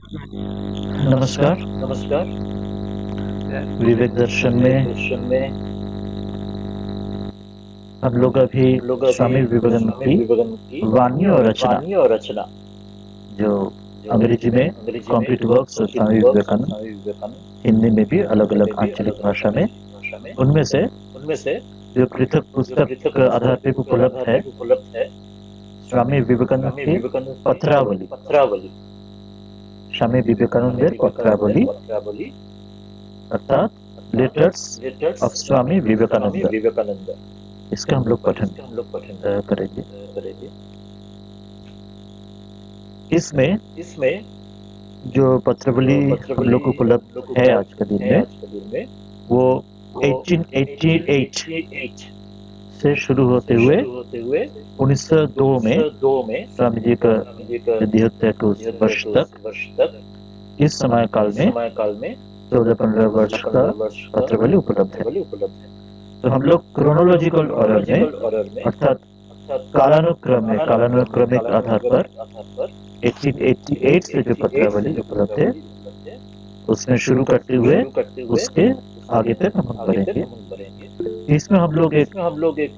नमस्कार। नमस्कार। विवेक दर्शन विवेक में दर्शन में हम लोग अभी हम लोग अभी स्वामी विवेकानंद स्वामी की विवेकानंद की वाणी और रचना, वाणी और रचना, जो जो अंग्रेजी में अंग्रेजी में complete works of complete Swami works of Vivekananda, Swami Vivekananda, Hindi में भी अलग हिंदी अलग में भी आंचलिक अलग अलग भाषा में, आंचलिक भाषा में, उनमें से उनमें से जो पृथक जो पुस्तक पृथक के आधार पुस्तक पे के उपलब्ध आधार है, पे उपलब्ध है, स्वामी विवेकानंद स्वामी की विवेकानंद की पत्रावली, पत्रावली, स्वामी स्वामी विवेकानंद विवेकानंद पत्रावली, पत्रावली, अर्थात अर्थात letters letters of Swami of Swami Vivekananda. Vivekananda. इसका हम लोग पठन इसका हम लोग पठन करेंगे। करेंगे। इसमें इसमें जो पत्रावली जो हम पत्रावली लोग को हम उपलब्ध लोग को है आज के उपलब्ध दिन है में, आज के दिन में, वो वो 1888 1888 से शुरू होते से हुए शुरू होते हुए 1902 में 1902 में स्वामी जी का स्वामी जी का 73 वर्ष 73 तक, वर्ष तक, इस समय काल इस में समय काल में 14-15 वर्ष का 14-15 वर्ष का पत्रावली उपलब्ध है। पत्रावली उपलब्ध है। तो हम लोग तो हम लोग क्रोनोलॉजिकल ऑर्डर में, क्रोनोलॉजिकल ऑर्डर में, अर्थात अर्थात कालानुक्रमिक आधार पर आधार पर 1888 से जो 1888 से पत्रावली जो उपलब्ध है पत्रावली उपलब्ध है, उसमें शुरू करते उसमें हुए शुरू करते हुए उसके उसके आगे तक हम आगे तक बढ़ेंगे। हम बढ़ेंगे। इसमें हम लोग एक इसमें हम लोग एक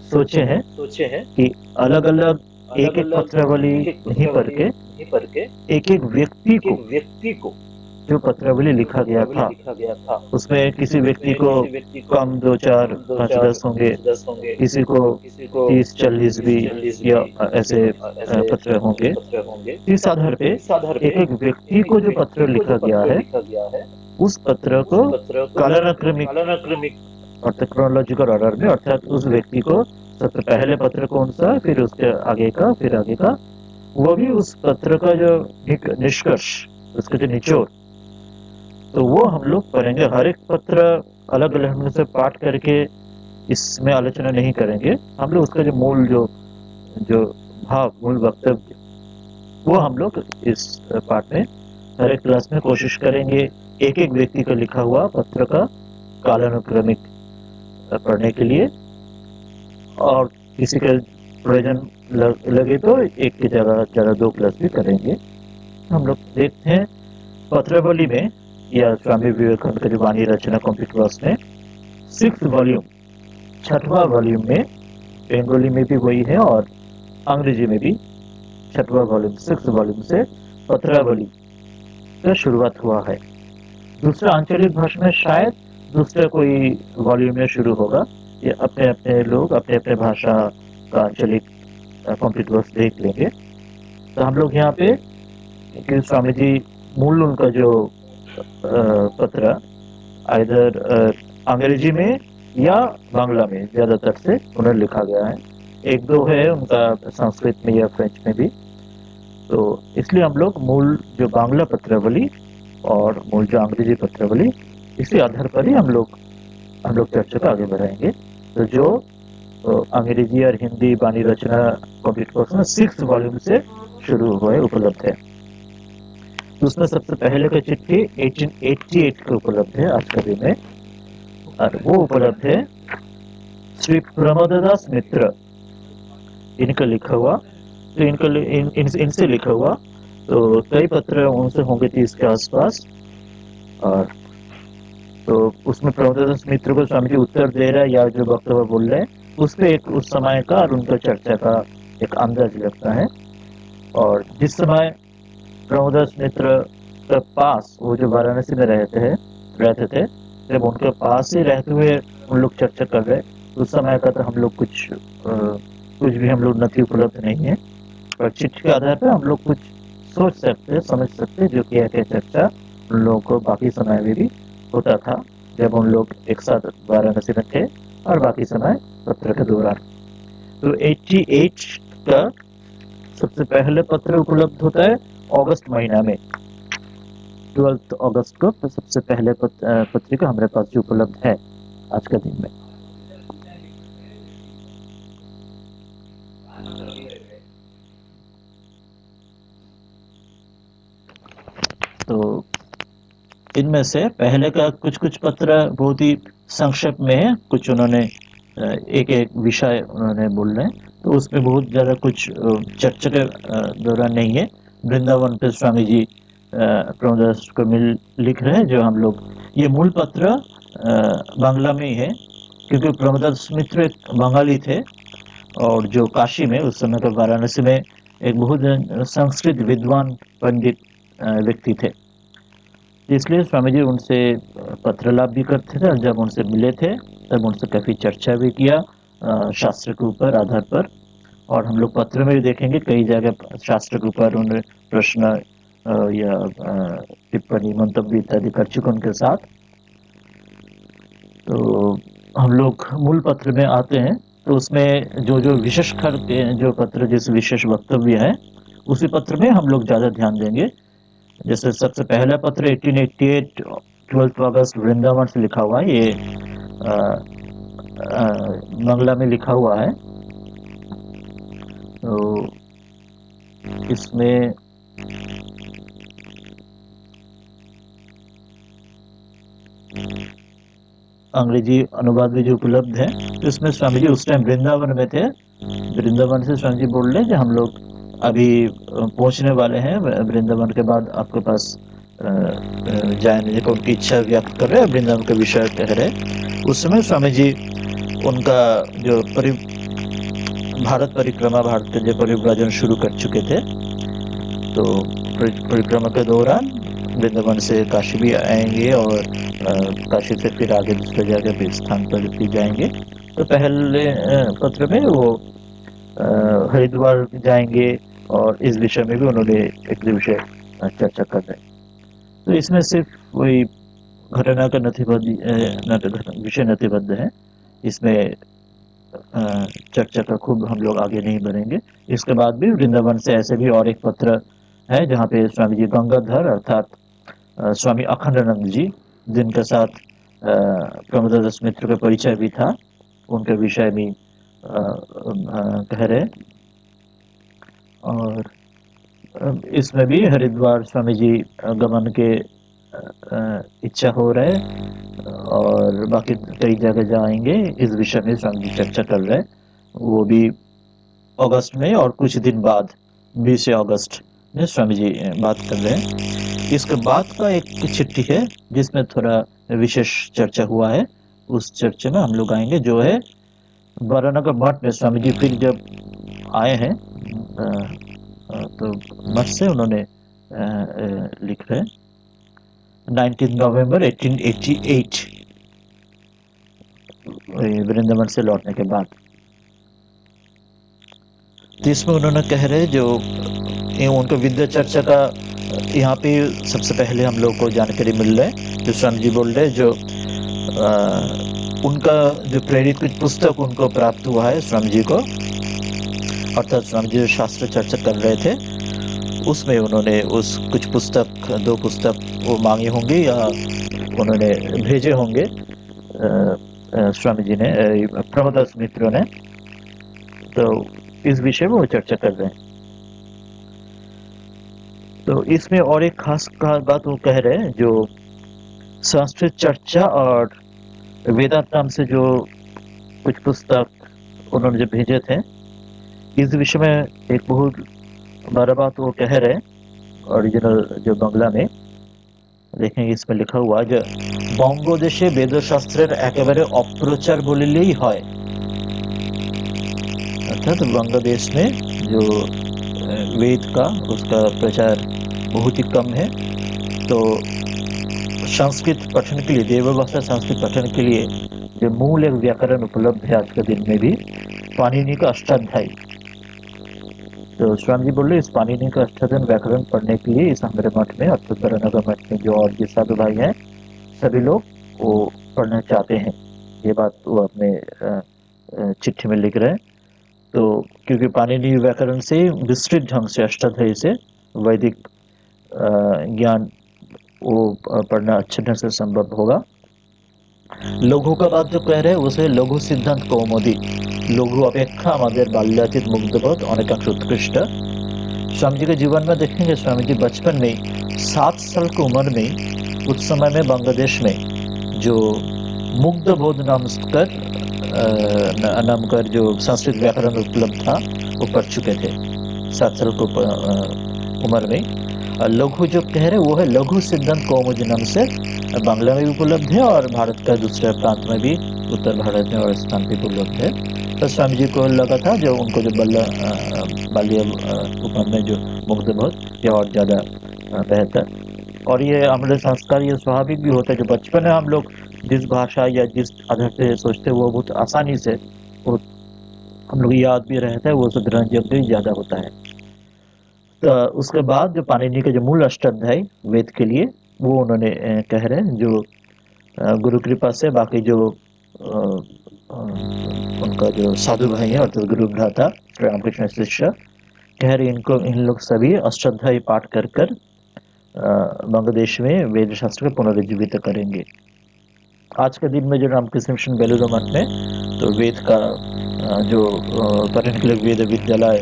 सोचे हैं सोचे हैं कि अलग अलग एक अलग एक अलग पत्रावली एक एक नहीं पढ़ पत्रावली के नहीं पढ़ के एक एक व्यक्ति एक को, एक व्यक्ति को, जो पत्रावली जो लिखा गया पत्रावली था, लिखा गया था, उसमें किसी व्यक्ति उसमें को किसी व्यक्ति को कम 2-4 कम दो चार 5-10 होंगे, 5-10 होंगे, किसी को किसी को 30-40 भी 30-40 या भी ऐसे या ऐसे पत्र होंगे। पत्र होंगे। इस आधार पे इस आधार पे एक एक व्यक्ति एक एक को जो व्यक्ति पत्र को जो लिखा गया पत्र है, लिखा गया है, उस पत्र उस को पत्र को कालानुक्रमिक कालानुक्रमिक अर्थात क्रोनोलॉजिकल ऑर्डर में, अर्थात उस व्यक्ति को सबसे पहले पत्र कौन सा, फिर उसके आगे का, फिर आगे का, वो भी उस पत्र का जो एक निष्कर्ष, उसका जो निचोड़, तो वो हम लोग पढ़ेंगे। हर एक पत्र अलग अलग ढंग से पाठ करके इसमें आलोचना नहीं करेंगे। हम लोग उसका जो मूल जो जो भाव, मूल वक्तव्य, वो हम लोग इस पाठ में हर एक क्लास में कोशिश करेंगे एक एक व्यक्ति का लिखा हुआ पत्र का कालानुक्रमिक पढ़ने के लिए। और किसी का प्रयोजन लगे तो एक की जगह ज़्यादा 2 क्लास भी करेंगे। हम लोग देखते हैं पत्रावली में या स्वामी विवेकानंद का जो वाणी रचना कंप्लीट वर्स में 6th वॉल्यूम, 6वां वॉल्यूम में, बंगाली में भी वही है और अंग्रेजी में भी 6वां वॉल्यूम 6th वॉल्यूम से पत्रावली का शुरुआत हुआ है। दूसरा आंचलिक भाषा में शायद दूसरा कोई वॉल्यूम में शुरू होगा। ये अपने अपने लोग अपने अपने भाषा का आंचलिक कंप्लीट वर्स देख लेंगे। तो हम लोग यहाँ पे कि स्वामी जी मूल उनका जो पत्र आइदर अंग्रेजी में या बांग्ला में ज्यादातर से उन्हें लिखा गया है, एक दो है उनका संस्कृत में या फ्रेंच में भी। तो इसलिए हम लोग मूल जो बांग्ला पत्रावली और मूल जो अंग्रेजी पत्रावली, इसी आधार पर ही हम लोग चर्चा को आगे बढ़ाएंगे। तो जो अंग्रेजी और हिंदी वाणी रचना कंप्लीट कोर्स में 6th वॉल्यूम से शुरू हुए उपलब्ध है। तो उसमें सबसे पहले का चिट्ठी 1888 को उपलब्ध है आज के दिन में, और वो उपलब्ध है श्री प्रमोददास मित्र, इनका लिखा हुआ। तो इनसे लिखा हुआ, तो कई पत्र उनसे होंगे 30 के आसपास। और तो उसमें प्रमोददास मित्र को स्वामी जी उत्तर दे रहा है या जो वक्तव्य बोल रहे हैं, उस पे एक उस समय का और उनका चर्चा का एक अंदाज लगता है। और जिस समय प्रमोदास मित्र के पास वो जो वाराणसी में रहते थे, जब उनके पास ही रहते हुए उन लोग चर्चा कर रहे, उस समय का तो हम लोग कुछ भी हम लोग नथी उपलब्ध नहीं है, पर चिट्ठी के आधार पर हम लोग कुछ सोच सकते, समझ सकते, जो कि क्या चर्चा उन लोगों को बाकी समय में भी होता था जब उन लोग एक साथ वाराणसी में थे और बाकी समय पत्र के दौरान। तो 88 का सबसे पहले पत्र उपलब्ध होता है अगस्त महीना में, 12 अगस्त को सबसे पहले पत्रिका हमारे पास जो उपलब्ध है आज के दिन में। तो इनमें से पहले का कुछ कुछ पत्र बहुत ही संक्षेप में है, कुछ उन्होंने एक एक विषय उन्होंने बोल रहे हैं, तो उसमें बहुत ज़्यादा कुछ चर्चा के दौरान नहीं है। वृंदावन पे स्वामी जी प्रमोदास को लिख रहे हैं, जो हम लोग, ये मूल पत्र बांग्ला में ही है, क्योंकि प्रमोदास मित्र एक बंगाली थे और जो काशी में उस समय तो वाराणसी में एक बहुत संस्कृत विद्वान पंडित व्यक्ति थे, इसलिए स्वामी जी उनसे पत्र लाभ भी करते थे। और जब उनसे मिले थे तब उनसे काफी चर्चा भी किया शास्त्र के ऊपर आधार पर, और हम लोग पत्र में भी देखेंगे कई जगह शास्त्र के ऊपर उन्होंने प्रश्न या टिप्पणी मंतव्य इत्यादि कर चुके उनके साथ। तो हम लोग मूल पत्र में आते हैं, तो उसमें जो जो विशेष करके जो पत्र जिस विशेष वक्तव्य है उसी पत्र में हम लोग ज्यादा ध्यान देंगे। जैसे सबसे पहला पत्र 1888 12 अगस्त वृंदावन से लिखा हुआ है, ये बांग्ला में लिखा हुआ है। तो इसमें अंग्रेजी अनुवाद भी जो उपलब्ध है, तो इसमें स्वामी जी उस टाइम वृंदावन में थे। वृंदावन से स्वामी जी बोल रहे कि हम लोग अभी पहुंचने वाले हैं, वृंदावन के बाद आपके पास जाने को उनकी इच्छा व्यक्त कर रहे हैं, वृंदावन का विषय कह रहे। उस समय स्वामी जी उनका जो भारत परिक्रमा, भारत के जो परिव्राजन शुरू कर चुके थे, तो परिक्रमा के दौरान वृंदावन से काशी भी आएंगे और काशी से फिर आगे दूसरे जगह पे स्थान पर भी जाएंगे। तो पहले पत्र में वो हरिद्वार जाएंगे और इस विषय में भी उन्होंने एक विषय चर्चा कर रहे हैं। तो इसमें सिर्फ वही घटना का विषय नथिबद्ध है, इसमें चर्चा का खूब हम लोग आगे नहीं बढ़ेंगे। इसके बाद भी वृंदावन से ऐसे भी और एक पत्र है जहाँ पे स्वामी जी गंगाधर अर्थात स्वामी अखंडानंद जी, जिनके साथ प्रमोदास मित्र का परिचय भी था, उनके विषय में कह रहे। और इसमें भी हरिद्वार स्वामी जी गमन के इच्छा हो रहे, और बाकी कई जगह जाएंगे, इस विषय में स्वामी जी चर्चा कर रहे। वो भी अगस्त में, और कुछ दिन बाद 20 अगस्त में स्वामी जी बात कर रहे हैं। इसके बाद का एक चिट्ठी है जिसमें थोड़ा विशेष चर्चा हुआ है, उस चर्चा में हम लोग आएंगे, जो है वाराणसी मठ में स्वामी जी फिर जब आए हैं तो मठ से उन्होंने लिख रहे 19 नवंबर 1888 वृंदावन से लौटने के बाद। तो इसमें उन्होंने कह रहे जो उनका विद्या चर्चा का यहाँ पे सबसे पहले हम लोग को जानकारी मिल रहा है, जो स्वामी जी बोल रहे जो उनका जो प्रेरित कुछ पुस्तक उनको प्राप्त हुआ है स्वामी जी को, अर्थात स्वामी जी जो शास्त्र चर्चा कर रहे थे उसमें उन्होंने उस कुछ पुस्तक, 2 पुस्तक वो मांगे होंगे या उन्होंने भेजे होंगे स्वामी जी ने, प्रमोदास मित्रों ने। तो इस विषय में वो चर्चा कर रहे हैं। तो इसमें और एक खास बात वो कह रहे हैं, जो संस्कृत चर्चा और वेदांत नाम से जो कुछ पुस्तक उन्होंने जो भेजे थे, इस विषय में एक बहुत बड़ा बात वो कह रहे, ओरिजिनल जो बांग्ला में देखेंगे, इसमें लिखा हुआ जो बंगदेशे वेदशास्त्रेर एकेबारे अप्रचार बोलिलेई हय, अर्थात बांग्लादेश में जो वेद का उसका प्रचार बहुत ही कम है। तो संस्कृत पठन के लिए, देवभाषा संस्कृत पठन के लिए जो मूल एक व्याकरण उपलब्ध है आज के दिन में भी, पाणिनि का अष्टाध्यायी। तो स्वामी जी बोल रहे इस पाणिनि का अष्टाध्यायी व्याकरण पढ़ने के लिए इस हमारे मठ में, अर्थात वाराणसी मठ में जो और भी साधु भाई हैं सभी लोग वो पढ़ना चाहते हैं। ये बात वो अपने चिट्ठी में लिख रहे हैं। तो क्योंकि पाणिनि व्याकरण से विस्तृत ढंग से अष्टाध्यायी से वैदिक ज्ञान वो पढ़ना अच्छे ढंग से संभव होगा। लघु का बात जो कह रहे हैं उसे लघु सिद्धांत कौमुदी, लघु अपेक्षा हमारे बाल्यातीत मुग्धबोध अनेकांश उत्कृष्ट। स्वामी जी के जीवन में देखेंगे, स्वामी जी बचपन में 7 साल की उम्र में उस समय में बांग्लादेश में जो मुग्धबोध नामकर जो संस्कृत व्याकरण उपलब्ध था वो पढ़ चुके थे 7 साल की उम्र में। लघु जो कह रहे वो है लघु सिद्धांत कौमुदी नाम से बांग्ला में भी उपलब्ध है और भारत का दूसरे प्रांत में भी, उत्तर भारत में और स्थान पे उपलब्ध है। तो स्वामी जी को लगा था जो उनको जो बाल्य उपन में जो मुग्ध बहुत या और ज़्यादा बेहतर, और ये हमारे संस्कार ये स्वाभाविक भी होता है, जो बचपन में हम लोग जिस भाषा या जिस आधार पे सोचते हैं वो बहुत आसानी से वो हम लोग याद भी रहता है, वो से ग्रहण भी ज़्यादा होता है। तो उसके बाद जो पाणिनि के जो मूल अष्टाध्यायी वेद के लिए वो उन्होंने कह रहे हैं, जो गुरु कृपा से बाकी जो उनका जो साधु भाई है अर्थात गुरु भ्राता रामकृष्ण शिष्य कह रहे इनको इन लोग सभी अष्टाध्यायी पाठ कर कर बांग्लादेश में वेद शास्त्र को पुनर्जीवित करेंगे। आज के दिन में जो रामकृष्ण मिशन बेलूर मठ में तो वेद का जो पढ़ने के लिए वेद विद्यालय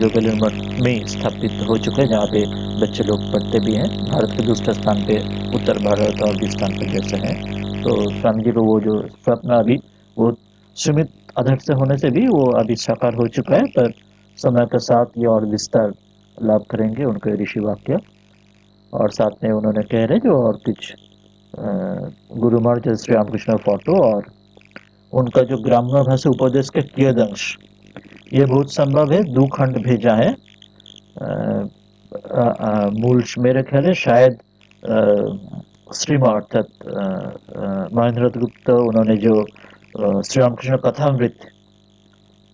जो बेलूर मठ में स्थापित हो चुका है, जहाँ पे बच्चे लोग पढ़ते भी हैं। भारत के दूसरे स्थान पे उत्तर भारत और भी स्थान पर जैसे हैं। तो स्वामी जी को वो जो स्वप्न अभी वो सीमित आधार से होने से भी वो अभी साकार हो चुका है, पर समय के साथ ये और विस्तार लाभ करेंगे उनके ऋषि वाक्य। और साथ में उन्होंने कह रहे जो और कुछ गुरु महाराज श्री रामकृष्ण फोटो और उनका जो ग्राम्य भाषा उपदेश के कियद अंश ये बहुत संभव है, 2 खंड भेजा है। मूल मेरे ख्याल है शायद श्रीमा अर्थात महेंद्र गुप्त उन्होंने जो श्री रामकृष्ण कथामृत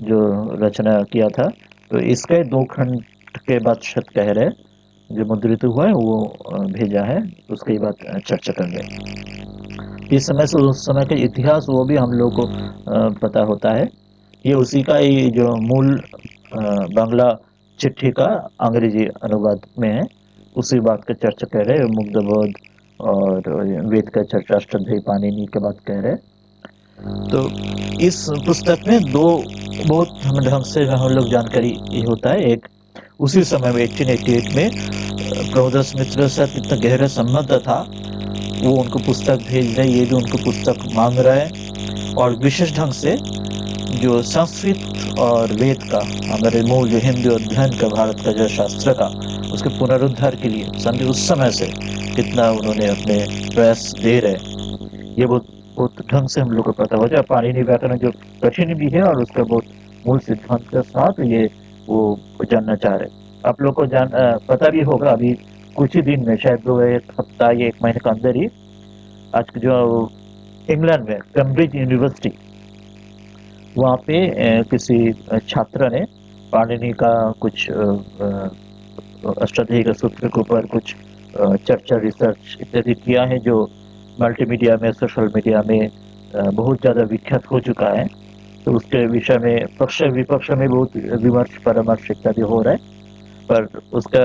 जो रचना किया था, तो इसके 2 खंड के बाद शत कह रहे जो मुद्रित हुआ है वो भेजा है, उसके बाद चर्चा करेंगे। इस समय से उस समय का इतिहास वो भी हम लोग को पता होता है। ये उसी का ही जो मूल बांग्ला चिट्ठी का अंग्रेजी अनुवाद में है, उसी बात का चर्चा कर रहे हैं। मुग्धबोध और वेद का चर्चा अष्टाध्यायी पाणिनि के बात कह रहे हैं। तो इस पुस्तक में 2 बहुत हम ढंग से हम लोग जानकारी ये होता है। एक उसी समय में 1888 में प्रभुदास मित्र से कितना गहरा संबंध था, वो उनको पुस्तक भेज रहे, ये भी उनको पुस्तक मांग रहा है। और विशेष ढंग से जो संस्कृत और वेद का हमारे मूल जो हिंदी अध्ययन का भारत का जो शास्त्र का उसके पुनरुद्धार के लिए समझे उस समय से कितना उन्होंने अपने प्रयास दे रहे, ये बहुत ढंग से हम लोग को पता हो जाए। पाणिनि व्याकरण जो कठिन भी है और उसका बहुत मूल सिद्धांत के साथ ये वो जानना चाह रहे। आप लोग को पता भी होगा अभी कुछ ही दिन में, शायद 1 हफ्ता या 1 महीने के अंदर ही आज जो इंग्लैंड में कैम्ब्रिज यूनिवर्सिटी वहाँ पे किसी छात्र ने पाणिनि का कुछ अष्टाध्यायी का सूत्र के ऊपर कुछ चर्चा रिसर्च इत्यादि किया है, जो मल्टीमीडिया में सोशल मीडिया में बहुत ज़्यादा विख्यात हो चुका है। तो उसके विषय में पक्ष विपक्ष में बहुत विमर्श परामर्श इत्यादि हो रहा है, पर उसका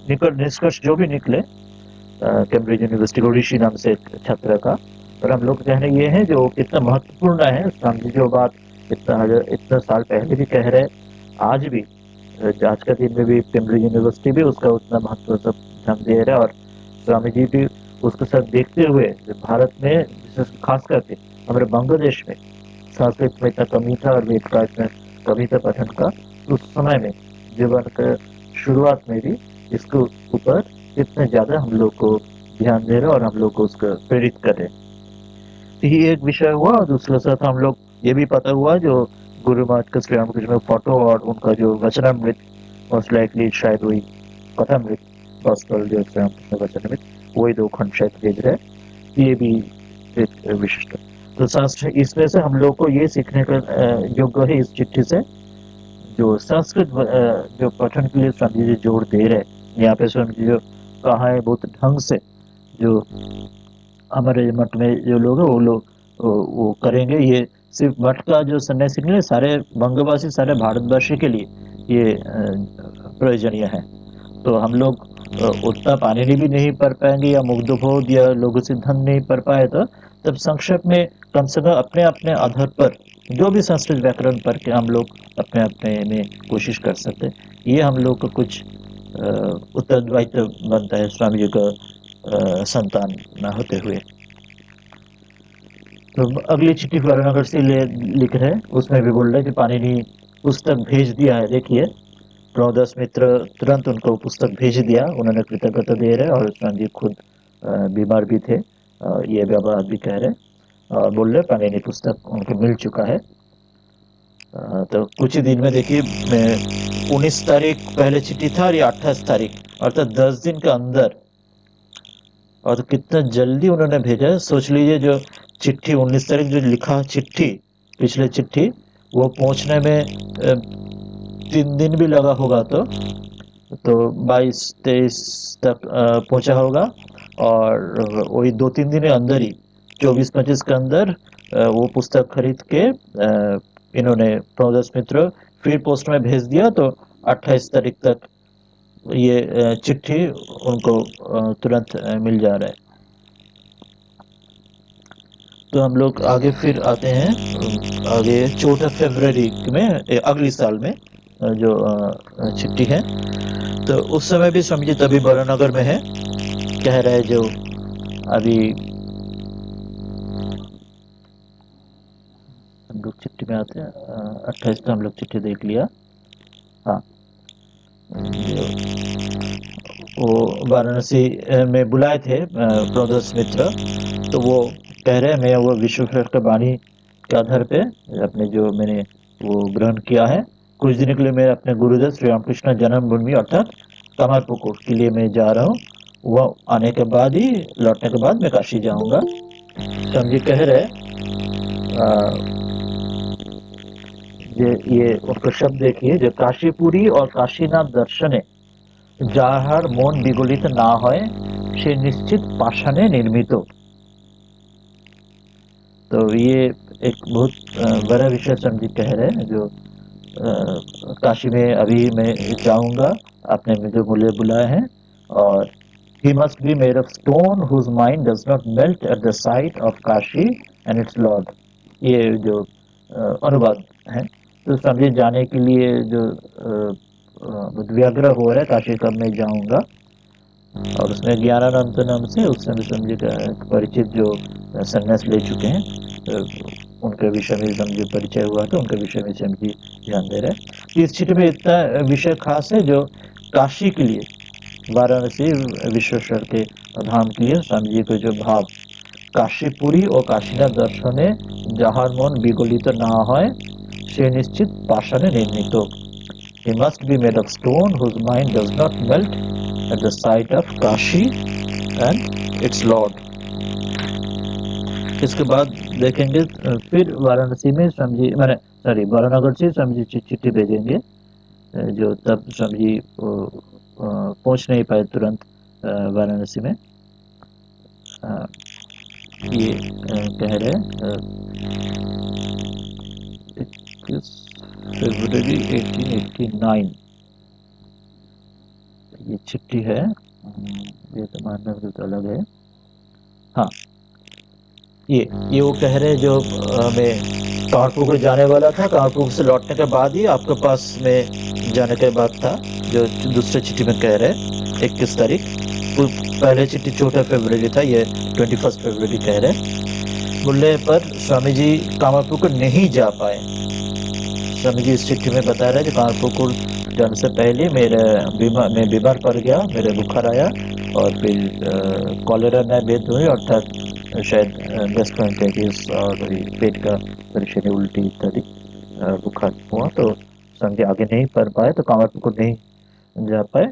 निकट निष्कर्ष जो भी निकले कैम्ब्रिज यूनिवर्सिटी ऋषि नाम से छात्र का, और हम लोग कहने ये है जो कितना महत्वपूर्ण है। स्वामी जो बात इतना साल पहले भी कह रहे, आज भी आज का दिन में भी कैम्ब्रिज यूनिवर्सिटी भी उसका उतना महत्व सब ध्यान दे रहा है। और स्वामी जी भी उसको सब देखते हुए भारत में विशेष खास करके हमारे बांग्लादेश में संस्कृत में इतना कमी था और वेद का इतना कमी था पठन का, उस समय में जीवन के शुरुआत में भी इसको ऊपर इतना ज्यादा हम लोग को ध्यान दे रहे और हम लोग को उसको प्रेरित कर रहे। तो ये एक विषय हुआ। और दूसरा साथ हम लोग ये भी पता हुआ जो गुरु महाराज का श्री रामकृष्ण फोटो और उनका जो वचनामृत मोस्ट लाइकली शायद वही कथामृत गॉस्पेल जो श्री रामकृष्ण वचनामृत वही 2 खंड शायद भेज रहे, ये भी एक विशिष्ट। तो शास्त्र इसमें से हम लोग को ये सीखने का योग्य है इस चिट्ठी से, जो संस्कृत जो पठन के लिए स्वामी जी जोर दे रहे यहाँ पे स्वामी जी जो कहा है बहुत ढंग से, जो हमारे मठ में जो लोग हैं वो लोग वो करेंगे। ये सिर्फ मठ का जो सन्यासी नहीं है, सारे बंगवासी सारे भारतवर्षी के लिए ये प्रयोजनीय है। तो हम लोग उतना पाणिनि भी नहीं पढ़ पाएंगे या मुग्धबोध या लघु सिद्धांत नहीं पढ़ पाए, तो तब संक्षेप में कम से कम अपने अपने आधार पर जो भी संस्कृत व्याकरण पढ़ के हम लोग अपने अपने में कोशिश कर सकते। ये हम लोग को कुछ उत्तरदायित्व बनता है स्वामी जी का संतान न होते हुए। तो अगली चिट्ठी वाराणसी से लिख रहे, उसमें भी बोल रहे कि पाणिनि पुस्तक भेज दिया है। देखिए प्रभुदास मित्र तुरंत उनको पुस्तक भेज दिया, उन्होंने कृतज्ञता दे रहे और स्वामी जी खुद बीमार भी थे, ये बाबा भी कह रहे और बोल रहे पाणिनि पुस्तक उनको मिल चुका है। तो कुछ ही दिन में देखिए 19 तारीख पहले चिट्ठी था और ये 28 तारीख, अर्थात 10 दिन के अंदर, और तो कितना जल्दी उन्होंने भेजा है। सोच लीजिए जो चिट्ठी 19 तारीख जो लिखा चिट्ठी, पिछले चिट्ठी, वो पहुंचने में 3 दिन भी लगा होगा, तो 22-23 तक पहुंचा होगा, और वही 2-3 दिन के अंदर ही 24-25 के अंदर वो पुस्तक खरीद के इन्होंने प्रभुदास मित्र फिर पोस्ट में भेज दिया, तो 28 तारीख तक ये चिट्ठी उनको तुरंत मिल जा रहा है। तो हम लोग आगे फिर आते हैं, आगे 14 फरवरी में अगली साल में जो चिट्ठी है, तो उस समय भी स्वामी जी तभी बरानगर में है, कह रहे जो अभी हम लोग चिट्ठी में आते हैं, 28 का हम लोग चिट्ठी देख लिया। हाँ, वो वाराणसी में बुलाए थे प्रभुदास मित्र, तो वो कह रहे हैं मैं वो विश्वेश्वर का वाणी के आधार पे अपने जो मैंने वो ग्रहण किया है, कुछ दिन के लिए मैं अपने गुरुदेव श्री रामकृष्ण जन्मभूमि अर्थात कामारपुकुर के लिए मैं जा रहा हूँ, वह आने के बाद ही, लौटने के बाद मैं काशी जाऊंगा। स्वामी जी कह रहे ये उनका शब्द देखिए, जो काशीपुरी और काशीनाथ दर्शने যাহার মন বিগলিত না হয় সে निश्चित पाषाणे निर्मित। तो ये एक बहुत बड़ा विषय समझी कह रहे हैं, जो काशी में अभी मैं जाऊंगा, आपने मुझे बोले बुलाए हैं, और he must be made of stone whose mind does not melt at the sight of Kashi and its Lord। ये जो अनुवाद है, तो समझे जाने के लिए जो व्यग्र हो रहा है काशी कब मैं जाऊंगा, और उसमें ज्ञानानंद नाम से उस समय समझे परिचित जो सन्यास ले चुके हैं, तो उनके विषय में समझे परिचय हुआ, तो उनके विषय में समझे ध्यान दे रहे हैं। इस चिट्ठी में इतना विषय खास है जो काशी के लिए, वाराणसी विश्वेश्वर के धाम के लिए स्वामी जी के जो भाव, काशीपुरी और काशीनाथ दर्शने যাহার মন বিগলিত না হয় সে নিশ্চিত পাষাণে निर्मित। He must be made of stone whose mind does not melt at the sight of Kashi and its Lord। इसके बाद देखेंगे फिर वाराणसी में स्वामी जी, मैंने सॉरी वाराणगर से स्वामी जी चिट्ठी भेजेंगे, जो तब स्वामी जी पहुंच नहीं पाए तुरंत वाराणसी में। ये कह रहे 21 फरवरी 1889 ये चिट्ठी है, ये तो मानना तो अलग है। हाँ, ये वो कह रहे हैं जो मैं कानपुर जाने वाला था, कानपुर से लौटने के बाद ही आपके पास में जाने के बाद था, जो दूसरे चिट्ठी में कह रहे 21 तारीख, पहले चिट्ठी 14 फरवरी था, ये 21 फरवरी कह रहे। बोलने पर स्वामी जी कामारपुकुर नहीं जा पाए। स्वामी जी इस चिट्ठी में बता रहे थे कामारपुकुर जाने से पहले मैं बीमार पड़ गया, मेरे बुखार आया, और फिर कॉलेरा में बेद हुई, अर्थात शायद गैस्ट्रोएंटेरिटिस और पेट का परेशानी, उल्टी इत्यादि बुखार हुआ, तो स्वामी जी आगे नहीं पढ़ पाए, तो कामारपुकुर नहीं जा पाए।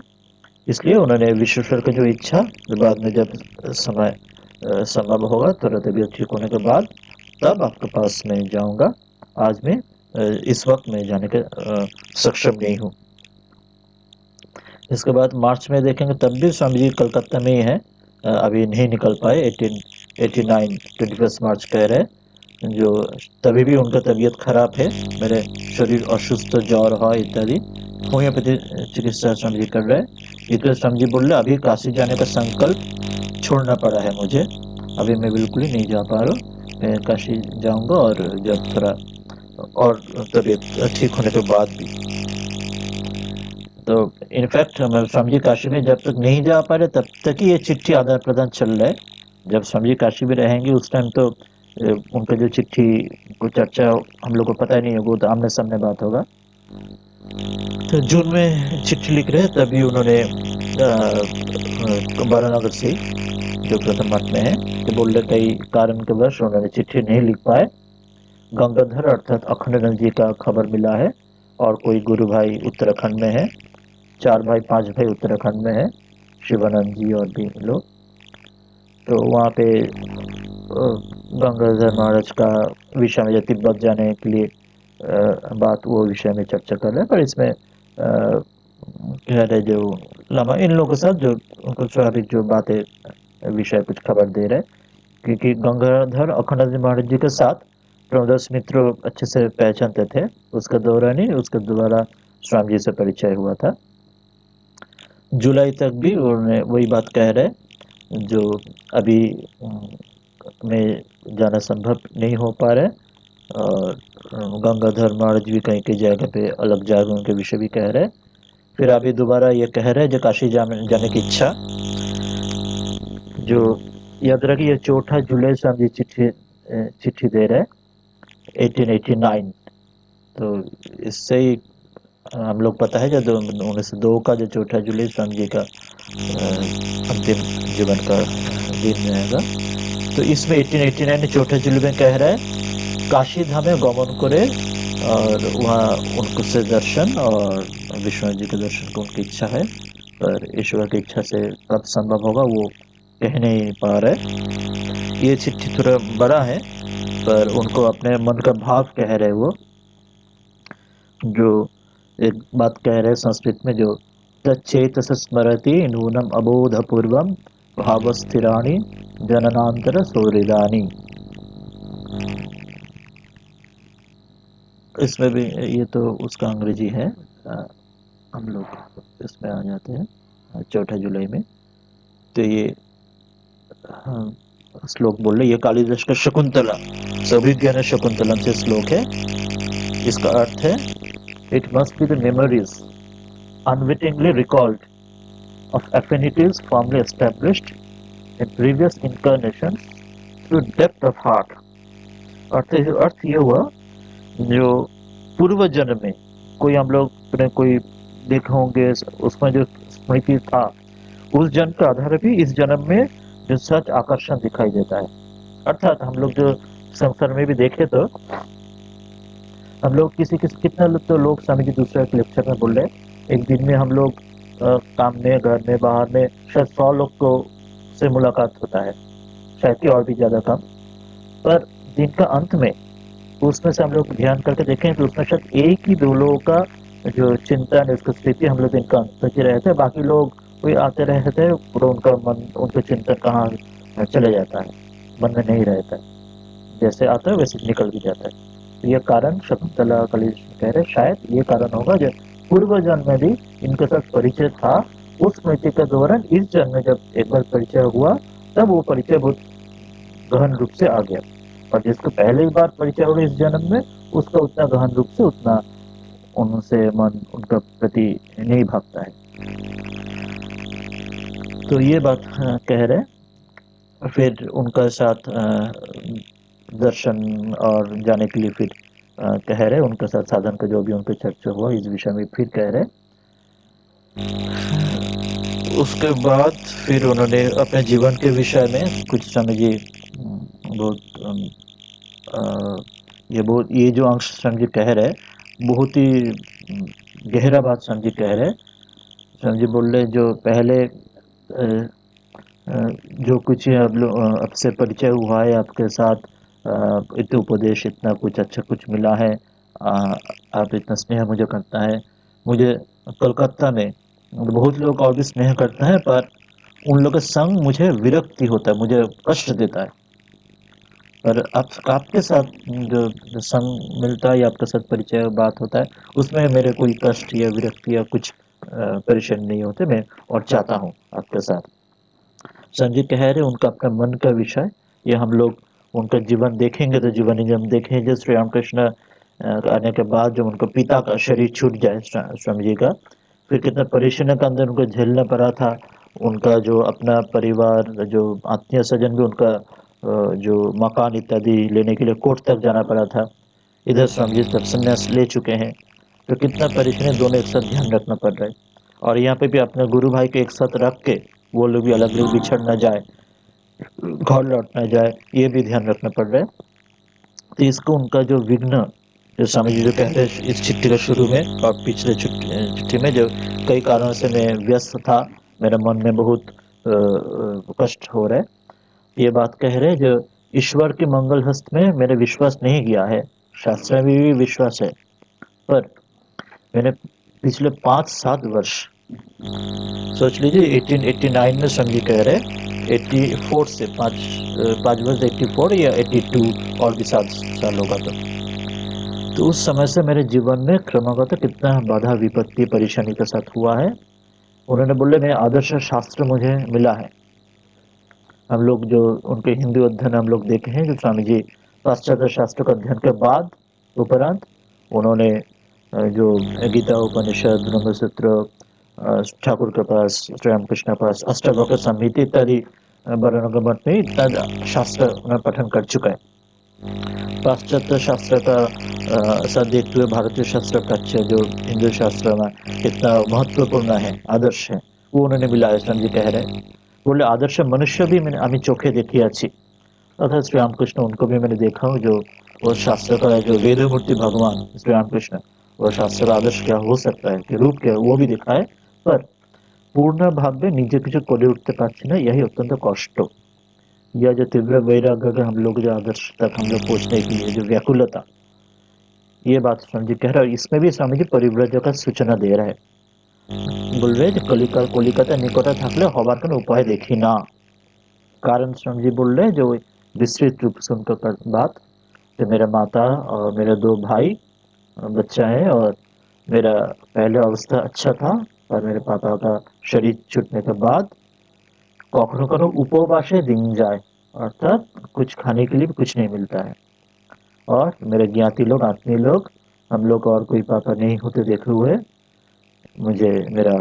इसलिए उन्होंने विश्वेश्वर की जो इच्छा, बाद में जब समय संभव होगा, तो तबीयत ठीक होने के बाद तब आपके पास में जाऊंगा, आज मैं इस वक्त में जाने के सक्षम नहीं हूँ। इसके बाद मार्च में देखेंगे, तब भी स्वामी जी कलकत्ता में ही है, अभी नहीं निकल पाए। 21 मार्च कह रहे, जो तभी भी उनका तबीयत खराब है, मेरे शरीर असुस्थ, ज्वर है इत्यादि, होम्योपैथी चिकित्सा स्वामी जी कर रहे हैं। इसलिए स्वामी जी बोल रहे अभी काशी जाने का संकल्प छोड़ना पड़ा है मुझे, अभी मैं बिल्कुल ही नहीं जा पा रहा हूँ, मैं काशी जाऊंगा, और जब थोड़ा और तबीयत ठीक होने के बाद भी। तो इनफैक्ट स्वामी जी काशी में जब तक नहीं जा पा रहे, तब तक ही ये चिट्ठी आदान प्रदान चल रहा है। जब स्वामी जी काशी में रहेंगे उस टाइम तो उनका जो चिट्ठी को चर्चा हम लोग को पता ही नहीं होगा, तो आमने सामने बात होगा। तो जून में चिट्ठी लिख रहे हैं, तभी उन्होंने बारानगर से जो प्रथम मठ में है, तो बोल रहे कई कारण के वश उन्होंने चिट्ठी नहीं लिख पाए। गंगाधर अर्थात अखंडानंद जी का खबर मिला है, और कोई गुरु भाई उत्तराखंड में है, 4 भाई 5 भाई उत्तराखंड में है, शिवानंद जी और भी लोग। तो वहाँ पे गंगाधर महाराज का विषय में, तिब्बत जाने के लिए बात, वो विषय में चर्चा कर रहे हैं। पर इसमें कह रहे जो लामा इन लोगों के साथ जो उनको स्वाभाविक जो बातें विषय कुछ खबर दे रहे, क्योंकि गंगाधर अखंडानंद महाराज जी के साथ प्रभुदास मित्र अच्छे से पहचानते थे। उसका दौरान ही उसके द्वारा स्वामी जी से परिचय हुआ था। जुलाई तक भी उन्होंने वही बात कह रहे, जो अभी में जाना संभव नहीं हो पा रहा है। और गंगाधर महाराज भी कहीं कई जगह पे अलग जगह उनके विषय भी कह रहे हैं। फिर अभी दोबारा ये कह रहे हैं जो काशी जाने की इच्छा, जो याद रखिए 4 जुलाई से हम ये चिट्ठी दे रहे हैं 1889। तो इससे ही हम लोग पता है जब 1902 का जो 4 जुलाई स्वामी जी का अंतिम जीवन का दिन रहेगा। तो इसमें 1889 4 जुलाई में कह रहा है काशी धाम में गमन करे, और वहाँ उनको से दर्शन और विश्वनाथ जी के दर्शन को उनकी इच्छा है, पर ईश्वर की इच्छा से कब संभव होगा वो कह नहीं पा रहे। ये चिट्ठी थोड़ा बड़ा है, पर उनको अपने मन का भाव कह रहे वो, जो एक बात कह रहे संस्कृत में, जो तच्चेत स्मरति नूनम अबोध पूर्वम भावस्थिराणि जननांतर सौहृदानी। इसमें भी ये तो उसका अंग्रेजी है, हम लोग इसमें आ जाते हैं 4 जुलाई में। तो ये श्लोक बोल रहे, ये कालिदास का शकुंतला, सभी ज्ञान शकुंतलम से श्लोक है। इसका अर्थ है it must be the memories unwittingly recalled of affinities firmly established in previous incarnations through depth of heart। अर्थ ये हुआ जो पूर्व जन्म में कोई हम लोग ने कोई देखे होंगे, उसमें जो स्मृति था, उस जन्म के आधार भी इस जन्म में जो सच आकर्षण दिखाई देता है। अर्थात हम लोग जो संसार में भी देखे, तो हम लोग कितना तो लोग स्वामी जी दूसरे लेक्चर में बोल रहे, एक दिन में हम लोग काम में, घर में, बाहर में शायद 100 लोग को से मुलाकात होता है, शायद कि और भी ज्यादा कम। पर दिन का अंत में उसमें से हम लोग ध्यान करके देखें तो उसमें शायद एक ही 2 लोगों का जो चिंतन, उसकी स्थिति हम लोग दिन का अंत तक ही रहते हैं। बाकी लोग कोई आते रहते हैं, पूरा उनका मन, उनका चिंतन कहाँ चले जाता है, मन में नहीं रहता है, जैसे आता है वैसे निकल भी जाता है। तो ये कारण शकुंतला कलिश कह रहे, शायद ये कारण होगा जो पूर्व जन्म में भी इनके साथ परिचय था, उस स्मृति के दौरान इस जन्म में जब एक बार परिचय हुआ, तब वो परिचय बहुत गहन रूप से आ गया। और जिसको पहले ही बार परिचय हो इस जन्म में, उसका उतना गहन रूप से, उतना उनसे मन उनका प्रति नहीं भागता है। तो ये बात कह रहे। फिर उनका साथ दर्शन और जाने के लिए फिर कह रहे, उनके साथ साधन का जो भी उनके चर्चा हुआ इस विषय में फिर कह रहे। उसके बाद फिर उन्होंने अपने जीवन के विषय में कुछ स्वामी जी बहुत ये जो अंश स्वामी जी कह रहे, बहुत ही गहरा बात स्वामी जी कह रहे। स्वामी जी बोल रहे जो पहले जो कुछ अब से परिचय हुआ है आपके साथ, इतने उपदेश, इतना कुछ अच्छा कुछ मिला है, आप इतना स्नेह मुझे करता है। मुझे कोलकाता में बहुत लोग और भी स्नेह करते हैं, पर उन लोगों के संग मुझे विरक्ति होता है, मुझे कष्ट देता है। पर आपके साथ जो संग मिलता है या आपके साथ परिचय बात होता है, उसमें मेरे कोई कष्ट या विरक्ति या कुछ परेशानी नहीं होते। मैं और चाहता हूँ आपके साथ। संजय कह रहे उनका अपना मन का विषय, ये हम लोग उनका जीवन देखेंगे तो जीवन ही हम देखेंगे। श्री रामकृष्ण आने के बाद जब उनका पिता का शरीर छूट जाए स्वामी जी का, फिर कितना परेशानी का अंदर उनको झेलना पड़ा था। उनका जो अपना परिवार, जो आत्मीय स्वजन भी उनका जो मकान इत्यादि लेने के लिए कोर्ट तक जाना पड़ा था। इधर स्वामी जी तब संन्यास ले चुके हैं, तो कितना परेशानी, दोनों एक साथ ध्यान रखना पड़ रहा है। और यहाँ पे भी अपने गुरु भाई को एक साथ रख के वो लोग भी अलग अलग बिछड़ ना जाए, घर लौट ना जाए, ये भी ध्यान रखना पड़ रहा है। तो इसको उनका जो विघ्न, जो स्वामी जी जो कह रहे हैं इस चिट्ठी के शुरू में और पिछले चिट्ठी में, जो कई कारणों से मैं व्यस्त था, मेरे मन में बहुत कष्ट हो रहा है, ये बात कह रहे हैं जो ईश्वर के मंगल हस्त में मेरे विश्वास नहीं गया है, शास्त्र में भी विश्वास है, पर मैंने पिछले 5-7 वर्ष, सोच लीजिए 1889 में स्वामी कह रहे हैं 84 से 5 वर्ष, 84 या 82 और भी 7 साल होगा। तो उस समय से मेरे जीवन में क्रमागत कितना बाधा विपत्ति परेशानी के साथ हुआ है। उन्होंने बोले मैं आदर्श शास्त्र मुझे मिला है। हम लोग जो उनके हिंदू अध्ययन हम लोग देखे हैं, जो स्वामी जी पाश्चात्य शास्त्र का अध्ययन के बाद उपरांत उन्होंने जो गीता उपनिषद ब्रह्मसूत्र ठाकुर के पास, श्री रामकृष्ण के पास अष्टावक्र संहिता इत्यादि वर्णन मठ में इतना शास्त्र उन्हें पठन कर चुका है। पाश्चात्य शास्त्र का साथ देखते हुए भारतीय शास्त्र का जो हिंदू शास्त्र में कितना महत्वपूर्ण है, आदर्श है, वो उन्होंने मिला है। स्वामी जी कह रहे बोले आदर्श मनुष्य भी मैंने আমি चोखे देखी अच्छी, अर्थात श्री रामकृष्ण उनको भी मैंने देखा हूँ, जो वो शास्त्र का जो वेदमूर्ति भगवान श्री रामकृष्ण, वो शास्त्र का आदर्श क्या हो सकता है, कि रूप क्या, वो भी दिखा है। पर पूर्ण भाव নিজে কিছু করে উঠতে পারছি না, यही अत्यंत कष्ट, यह जो तीव्र वैराग्य के हम लोग जो आदर्श तक हम लोग पहुंचने के लिए जो व्याकुलता, ये बात स्वामी जी कह रहे हैं। इसमें भी स्वामी जी परिव्रजक का सूचना दे रहे हैं, बोल रहे कलिकाता निकट থাকলে হবার কোনো उपाय देखी ना। कारण स्वामी जी बोल रहे जो विस्तृत रूप से उनका बात, जो मेरा माता और मेरे 2 भाई बच्चा है, और मेरा पहले अवस्था अच्छा था, और मेरे पापा का शरीर छूटने के बाद कखनो कखनो उपवासे दिन जाए, अर्थात कुछ खाने के लिए भी कुछ नहीं मिलता है। और मेरे ज्ञाति लोग, आत्मीय लोग, हम लोग और कोई पापा नहीं होते देखे हुए मुझे मेरा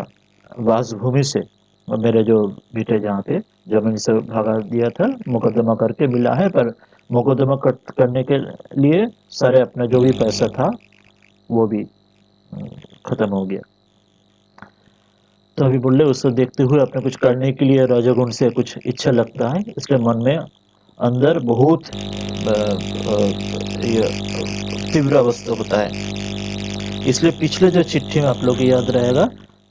वासभूमि से और मेरे जो बेटे जहाँ पे जमीन से भगा दिया था, मुकदमा करके मिला है, पर मुकदमा करने के लिए सारे अपना जो भी पैसा था वो भी खत्म हो गया। तो अभी बोले उसको देखते हुए अपने कुछ करने के लिए रजोगुण से कुछ इच्छा लगता है, इसलिए मन में अंदर बहुत तीव्र अवस्था होता है। इसलिए पिछले जो चिट्ठी में आप लोग याद रहेगा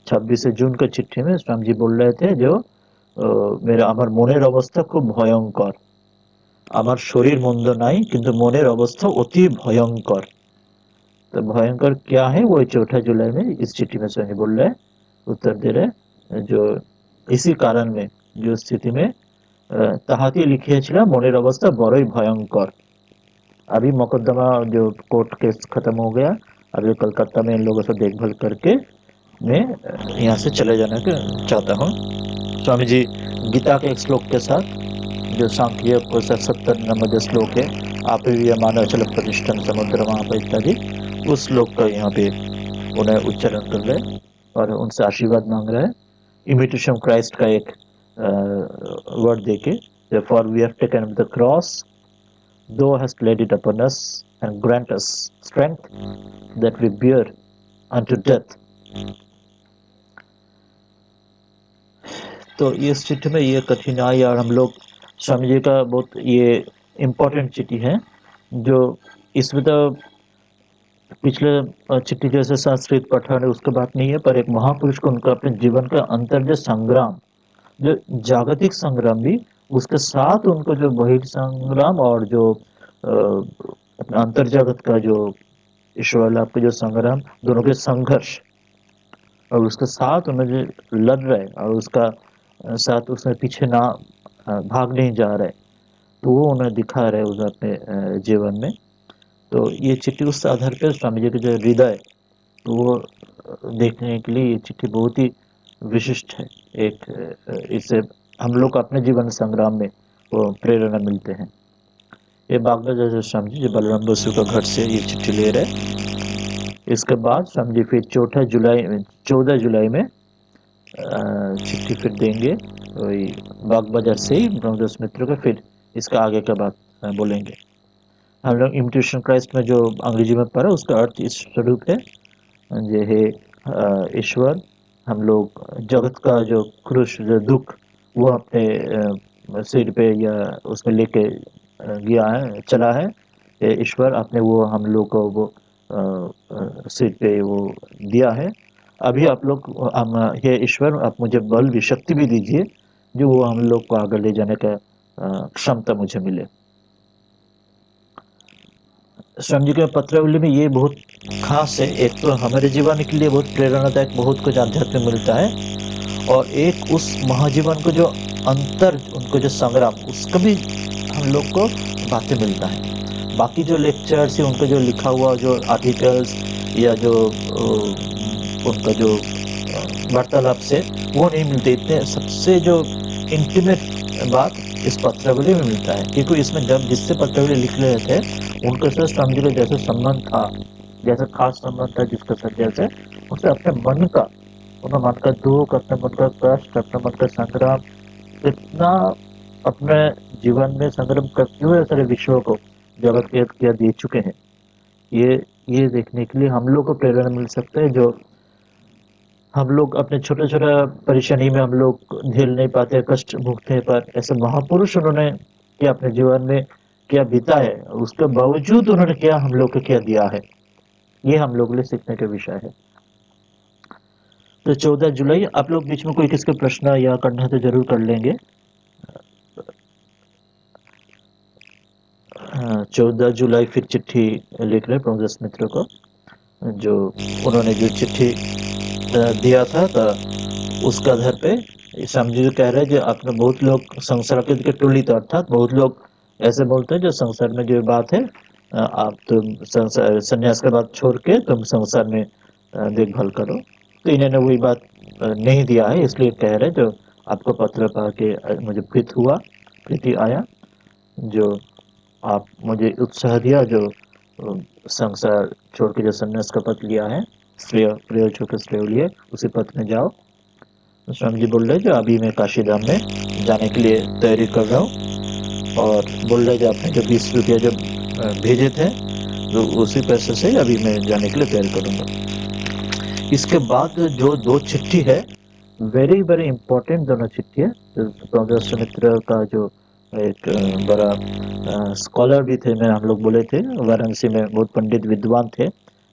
26 जून का चिट्ठी में स्वामी जी बोल रहे थे जो मेरा আমার মনের অবস্থা খুব ভয়ঙ্কর, আমার শরীর মন্দ নাই কিন্তু মনের অবস্থা অতি ভয়ঙ্কর। तो भयंकर क्या है वो 4 जुलाई में इस चिट्ठी में स्वामी बोल रहे हैं, उत्तर दे रहे, जो इसी कारण में जो स्थिति में তাহাতে লিখিয়েছিলাম মনের অবস্থা বড়ই ভয়ঙ্কর। अभी मुकदमा जो कोर्ट केस खत्म हो गया, अभी कोलकाता में इन लोगों से देखभाल करके मैं यहाँ से चले जाना के चाहता हूँ। स्वामी जी गीता के एक श्लोक के साथ, जो सांख्य को 70 नंबर जो श्लोक है, आप मानव चल प्रतिष्ठन समुद्र वहाँ इत्यादि, उस श्लोक का यहाँ पे उन्हें उच्चारण कर रहे और उनसे आशीर्वाद मांग रहे हैं। इमिटेशन क्राइस्ट का एक वर्ड देके, for we have taken the cross, thou hast laid it upon us, and grant us strength that we bear unto death. तो इस चिट्ठी में ये कठिनाई, और हम लोग स्वामी जी का बहुत ये इम्पोर्टेंट चिट्ठी है, जो इसमें तो पिछले चिट्ठी जैसे संस्कृत पठन है उसके बात नहीं है, पर एक महापुरुष को उनका अपने जीवन का अंतर्जय संग्राम, जो जागतिक संग्राम भी, उसके साथ उनको जो बहिर् संग्राम और जो अपना अंतर्जगत का जो ईश्वर लाभ का जो संग्राम, दोनों के संघर्ष, और उसके साथ उन्हें जो लड़ रहे और उसका साथ उसमें पीछे ना भाग नहीं जा रहे, तो वो उन्हें दिखा रहे उन्हें अपने जीवन में। तो ये चिट्ठी उस आधार पर स्वामी जी के जो हृदय, तो वो देखने के लिए ये चिट्ठी बहुत ही विशिष्ट है। एक इससे हम लोग अपने जीवन संग्राम में वो प्रेरणा मिलते हैं। ये बागदा जैसे स्वामी जी जो बलराम बसु का घर से ये चिट्ठी ले रहे। इसके बाद स्वामी जी फिर 14 जुलाई में चिट्ठी फिर देंगे, वही बाग बाजार से ही ब्रह्मदास मित्र का, फिर इसका आगे का बात बोलेंगे। हम लोग इमिटेशन क्राइस्ट में जो अंग्रेजी में पढ़ा उसका अर्थ इस स्वरूप है जे हे ईश्वर, हम लोग जगत का जो क्रूश, जो दुख, वो अपने सिर पे या उसमें लेके गया है, चला है। ये ईश्वर आपने वो हम लोग को वो सिर पे वो दिया है। अभी आप लोग ये ईश्वर आप मुझे बल भी, शक्ति भी दीजिए, जो वो हम लोग को आगे ले जाने का क्षमता मुझे मिले। स्वामी जी के पत्रावली में ये बहुत खास है। एक तो हमारे जीवन के लिए बहुत प्रेरणादायक, बहुत कुछ आध्यात्मिक मिलता है, और एक उस महाजीवन को जो अंतर, उनको जो संग्राम, उसका भी हम लोग को बातें मिलता है। बाकी जो लेक्चर्स है, उनका जो लिखा हुआ जो आर्टिकल्स या जो उनका जो वार्तालाप से वो नहीं मिलते। इतने सबसे जो इंटीमेट बात इस पत्रावली में मिलता है, क्योंकि इसमें जब जिससे पत्रावली लिख रहे थे, उनके साथ स्वामी जी का जैसे संबंध था, जैसा खास संबंध था जिसका सत्य से, उससे अपने मन का, अपना मन का दुख, अपने मन का कष्ट, अपने मन का संग्राम, इतना अपने जीवन में संग्राम करते हुए सारे विश्व को जगत के किया दे चुके हैं। ये ये देखने के लिए हम लोग को प्रेरणा मिल सकता है, जो हम लोग अपने छोटा छोटा परेशानी में हम लोग झेल नहीं पाते, कष्ट भोगते हैं, पर ऐसे महापुरुष उन्होंने क्या अपने जीवन में क्या बीता है, उसके बावजूद उन्होंने क्या हम लोग को क्या दिया है, ये हम लोग के लिए सीखने का विषय है। तो 14 जुलाई, आप लोग बीच में कोई किसके प्रश्न या करना है तो जरूर कर लेंगे। 14 जुलाई फिर चिट्ठी लिख रहे प्रमोदास मित्र को, जो उन्होंने जो चिट्ठी दिया था, तो उसका आधार पे स्वामी जी कह रहे हैं, जो आपने बहुत लोग संसार के टोली, तो अर्थात बहुत लोग ऐसे बोलते हैं जो संसार में जो बात है, आप तुम संसार संन्यास का बात छोड़ के तुम संसार में देखभाल करो। तो इन्होंने वही बात नहीं दिया है, इसलिए कह रहे जो आपको पत्र पा के मुझे प्रीति आया, जो आप मुझे उत्साह दिया, जो संसार छोड़ के जो संन्यास का पथ लिया है, श्रेय प्रयोग छोड़ श्रेय लिए उसी पथ में जाओ। तो स्वामी जी बोल रहे जो अभी मैं काशी धाम में जाने के लिए तैयारी कर रहा हूँ, और बोल रहे जो आपने जो 20 रुपया जो भेजे थे, तो उसी पैसे से अभी मैं जाने के लिए तैयारी करूँगा। इसके बाद जो 2 चिट्ठी है, वेरी वेरी इंपॉर्टेंट दोनों चिट्ठी है। तो प्रमोदास मित्र का जो एक बड़ा स्कॉलर भी थे, मैं हम लोग बोले थे, वाराणसी में बहुत पंडित विद्वान थे,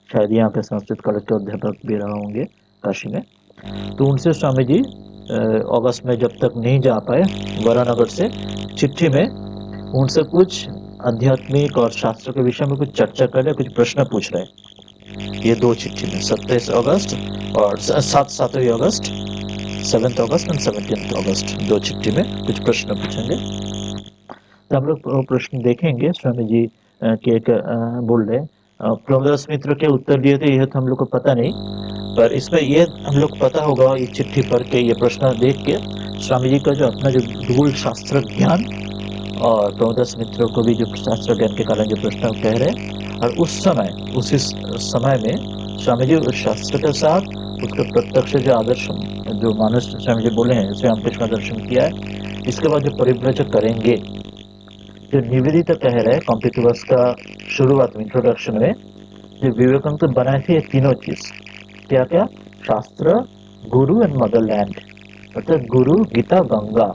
शायद यहाँ पे संस्कृत कॉलेज के अध्यापक भी रहे होंगे काशी में। तो उनसे स्वामी जी अगस्त में जब तक नहीं जा पाए वरानगर से, चिट्ठी में उनसे कुछ आध्यात्मिक और शास्त्र के विषय में कुछ चर्चा कर रहे, कुछ प्रश्न पूछ रहे। ये 2 चिट्ठी में 27 अगस्त और 7 अगस्त, 7 अगस्त एंड 17 अगस्त, 2 चिट्ठी में कुछ प्रश्न पूछेंगे। तो हम लोग वो प्रश्न देखेंगे। स्वामी जी के एक बोल रहे प्रमोदास मित्र के उत्तर दिए थे, यह तो हम लोग को पता नहीं, पर इसमें ये हम लोग पता होगा, ये चिट्ठी पढ़ के, ये प्रश्न देख के, स्वामी जी का जो अपना जो धूल शास्त्र ज्ञान, और प्रमोदास मित्र को भी जो शास्त्र ज्ञान के कारण जो प्रश्न कह रहे, और उस समय, उसी समय में स्वामी जी उस शास्त्र के साथ उसका प्रत्यक्ष जो आदर्श, जो मानस स्वामी जी बोले हैं, श्री रामकृष्ण दर्शन किया है, इसके बाद जो परिव्रजक करेंगे, जो निवेदिता कह रहे हैं कॉम्पिटिटिव वर्स का शुरुआत में, इंट्रोडक्शन में, जो विवेकानंद बनाए थे ये तीनों चीज, क्या क्या, शास्त्र, गुरु एंड मदरलैंड, अर्थात गुरु, गीता, गंगा।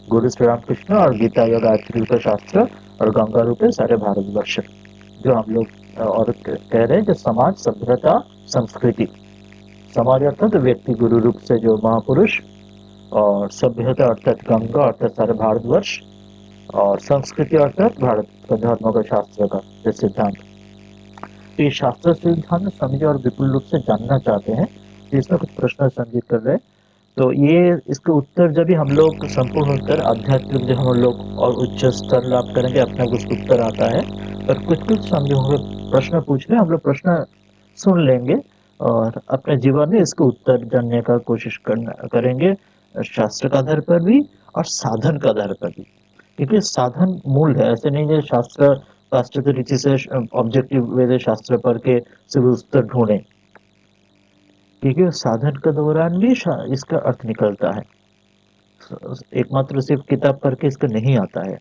गुरु श्री रामकृष्ण और गीता या गायत्री रूप शास्त्र, और गंगा रूप सारे भारतवर्ष, जो हम लोग और कह रहे हैं जो समाज, सभ्यता, संस्कृति। समाज अर्थात व्यक्ति गुरु रूप से जो महापुरुष, और सभ्यता अर्थात गंगा अर्थात सारे भारतवर्ष, और संस्कृति अर्थात भारत का धर्म का शास्त्र का जो सिद्धांत। तो ये शास्त्र सिद्धांत समझे और विपुल रूप से जानना चाहते हैं, इसमें कुछ प्रश्न संजित कर रहे हैं। तो ये इसके उत्तर जब भी हम लोग संपूर्ण उत्तर आध्यात्मिक जब हम लोग और उच्च स्तर लाभ करेंगे, अपना कुछ उत्तर आता है, पर कुछ कुछ समझे हुए प्रश्न पूछ रहे, हम लोग प्रश्न सुन लेंगे और अपने जीवन में इसके उत्तर जानने का कोशिश करेंगे, शास्त्र का आधार पर भी और साधन का आधार पर भी, क्योंकि साधन मूल है। ऐसे नहीं है शास्त्र शास्त्र के रीति से ऑब्जेक्टिव वे से शास्त्र पढ़ के सिर्फ उत्तर ढूंढे, क्योंकि साधन के दौरान भी इसका अर्थ निकलता है, एकमात्र सिर्फ किताब पढ़ के इसका नहीं आता है।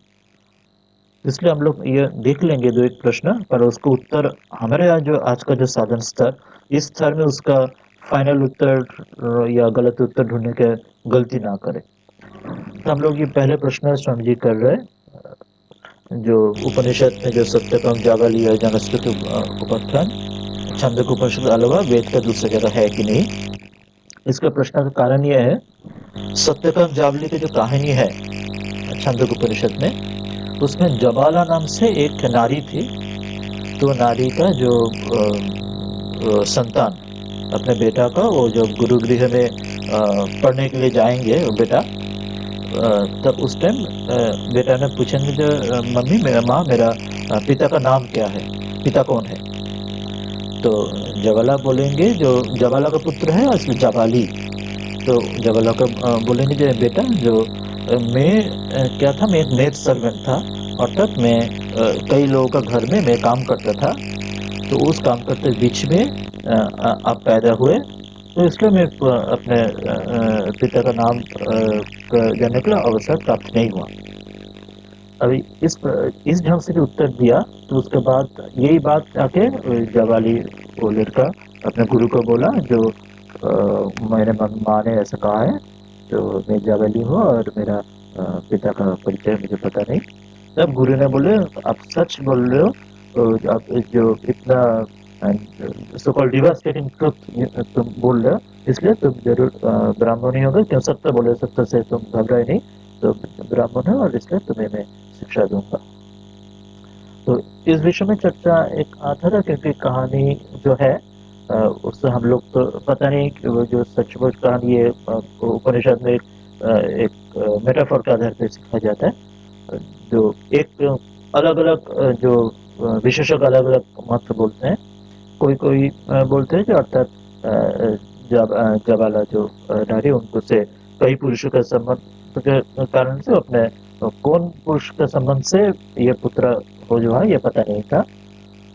इसलिए हम लोग ये देख लेंगे दो एक प्रश्न, पर उसको उत्तर हमारे यहाँ जो आज का जो साधन स्तर, इस स्तर में उसका फाइनल उत्तर या गलत उत्तर ढूंढने के गलती ना करें। तो हम लोग ये पहले प्रश्न स्वामी जी कर रहे हैं, जो उपनिषद में जो सत्यकम जागाली है जनस्कृत उपाख्यान छंदक उपनिषद के अलावा वेद का दूसरी जगह है कि नहीं। इसका प्रश्न का कारण यह है, सत्यकम जावली की जो कहानी है छंदक उपनिषद में, उसमें जबाला नाम से एक नारी थी। तो नारी का जो संतान अपने बेटा का, वो जब गुरुगृह में पढ़ने के लिए जाएंगे वो बेटा, तब उस टाइम बेटा ने पूछेंगे जो मम्मी मेरा माँ मेरा पिता का नाम क्या है, पिता कौन है। तो जबाला बोलेंगे, जो जबाला का पुत्र है असली जबाली। तो जबाला का बोलेंगे जो बेटा जो मैं क्या था, मैं एक मेड सर्वेंट था, अर्थात मैं कई लोगों का घर में मैं काम करता था। तो उस काम करते बीच में आप पैदा हुए, तो इसलिए मैं अपने पिता का नाम जानने का अवसर प्राप्त नहीं हुआ। अभी इस ढंग से जो उत्तर दिया, तो उसके बाद यही बात आके जवाली वो लड़का अपने गुरु को बोला, जो मेरे माँ ने ऐसा कहा है, तो मैं जवाली हूँ और मेरा पिता का परिचय मुझे पता नहीं। तब गुरु ने बोले आप सच बोल रहे हो, तो आप जो इतना सो कॉल्ड डिवास्टेटिंग ट्रुथ तुम बोल रहे हो, इसलिए तुम जरूर ब्राह्मण ही होगे, क्यों सत्य बोले, सत्य से तुम घबराए नहीं, तो ब्राह्मण है और इसलिए तुम्हें मैं शिक्षा दूंगा। तो इस विषय में चर्चा एक आता था, क्योंकि कहानी जो है उससे हम लोग तो पता नहीं कि वो जो सचमुच कहानी है उपनिषद में एक मेटाफोर के आधार पर सीखा जाता है, जो एक अलग अलग जो विशेषज्ञ अलग अलग मत बोलते हैं। कोई कोई बोलते हैं जो अर्थात जबाला जो नारी उनको से कई पुरुषों का संबंध के कारण से अपने कौन पुरुष के संबंध से ये पुत्र हो जो है ये पता नहीं था।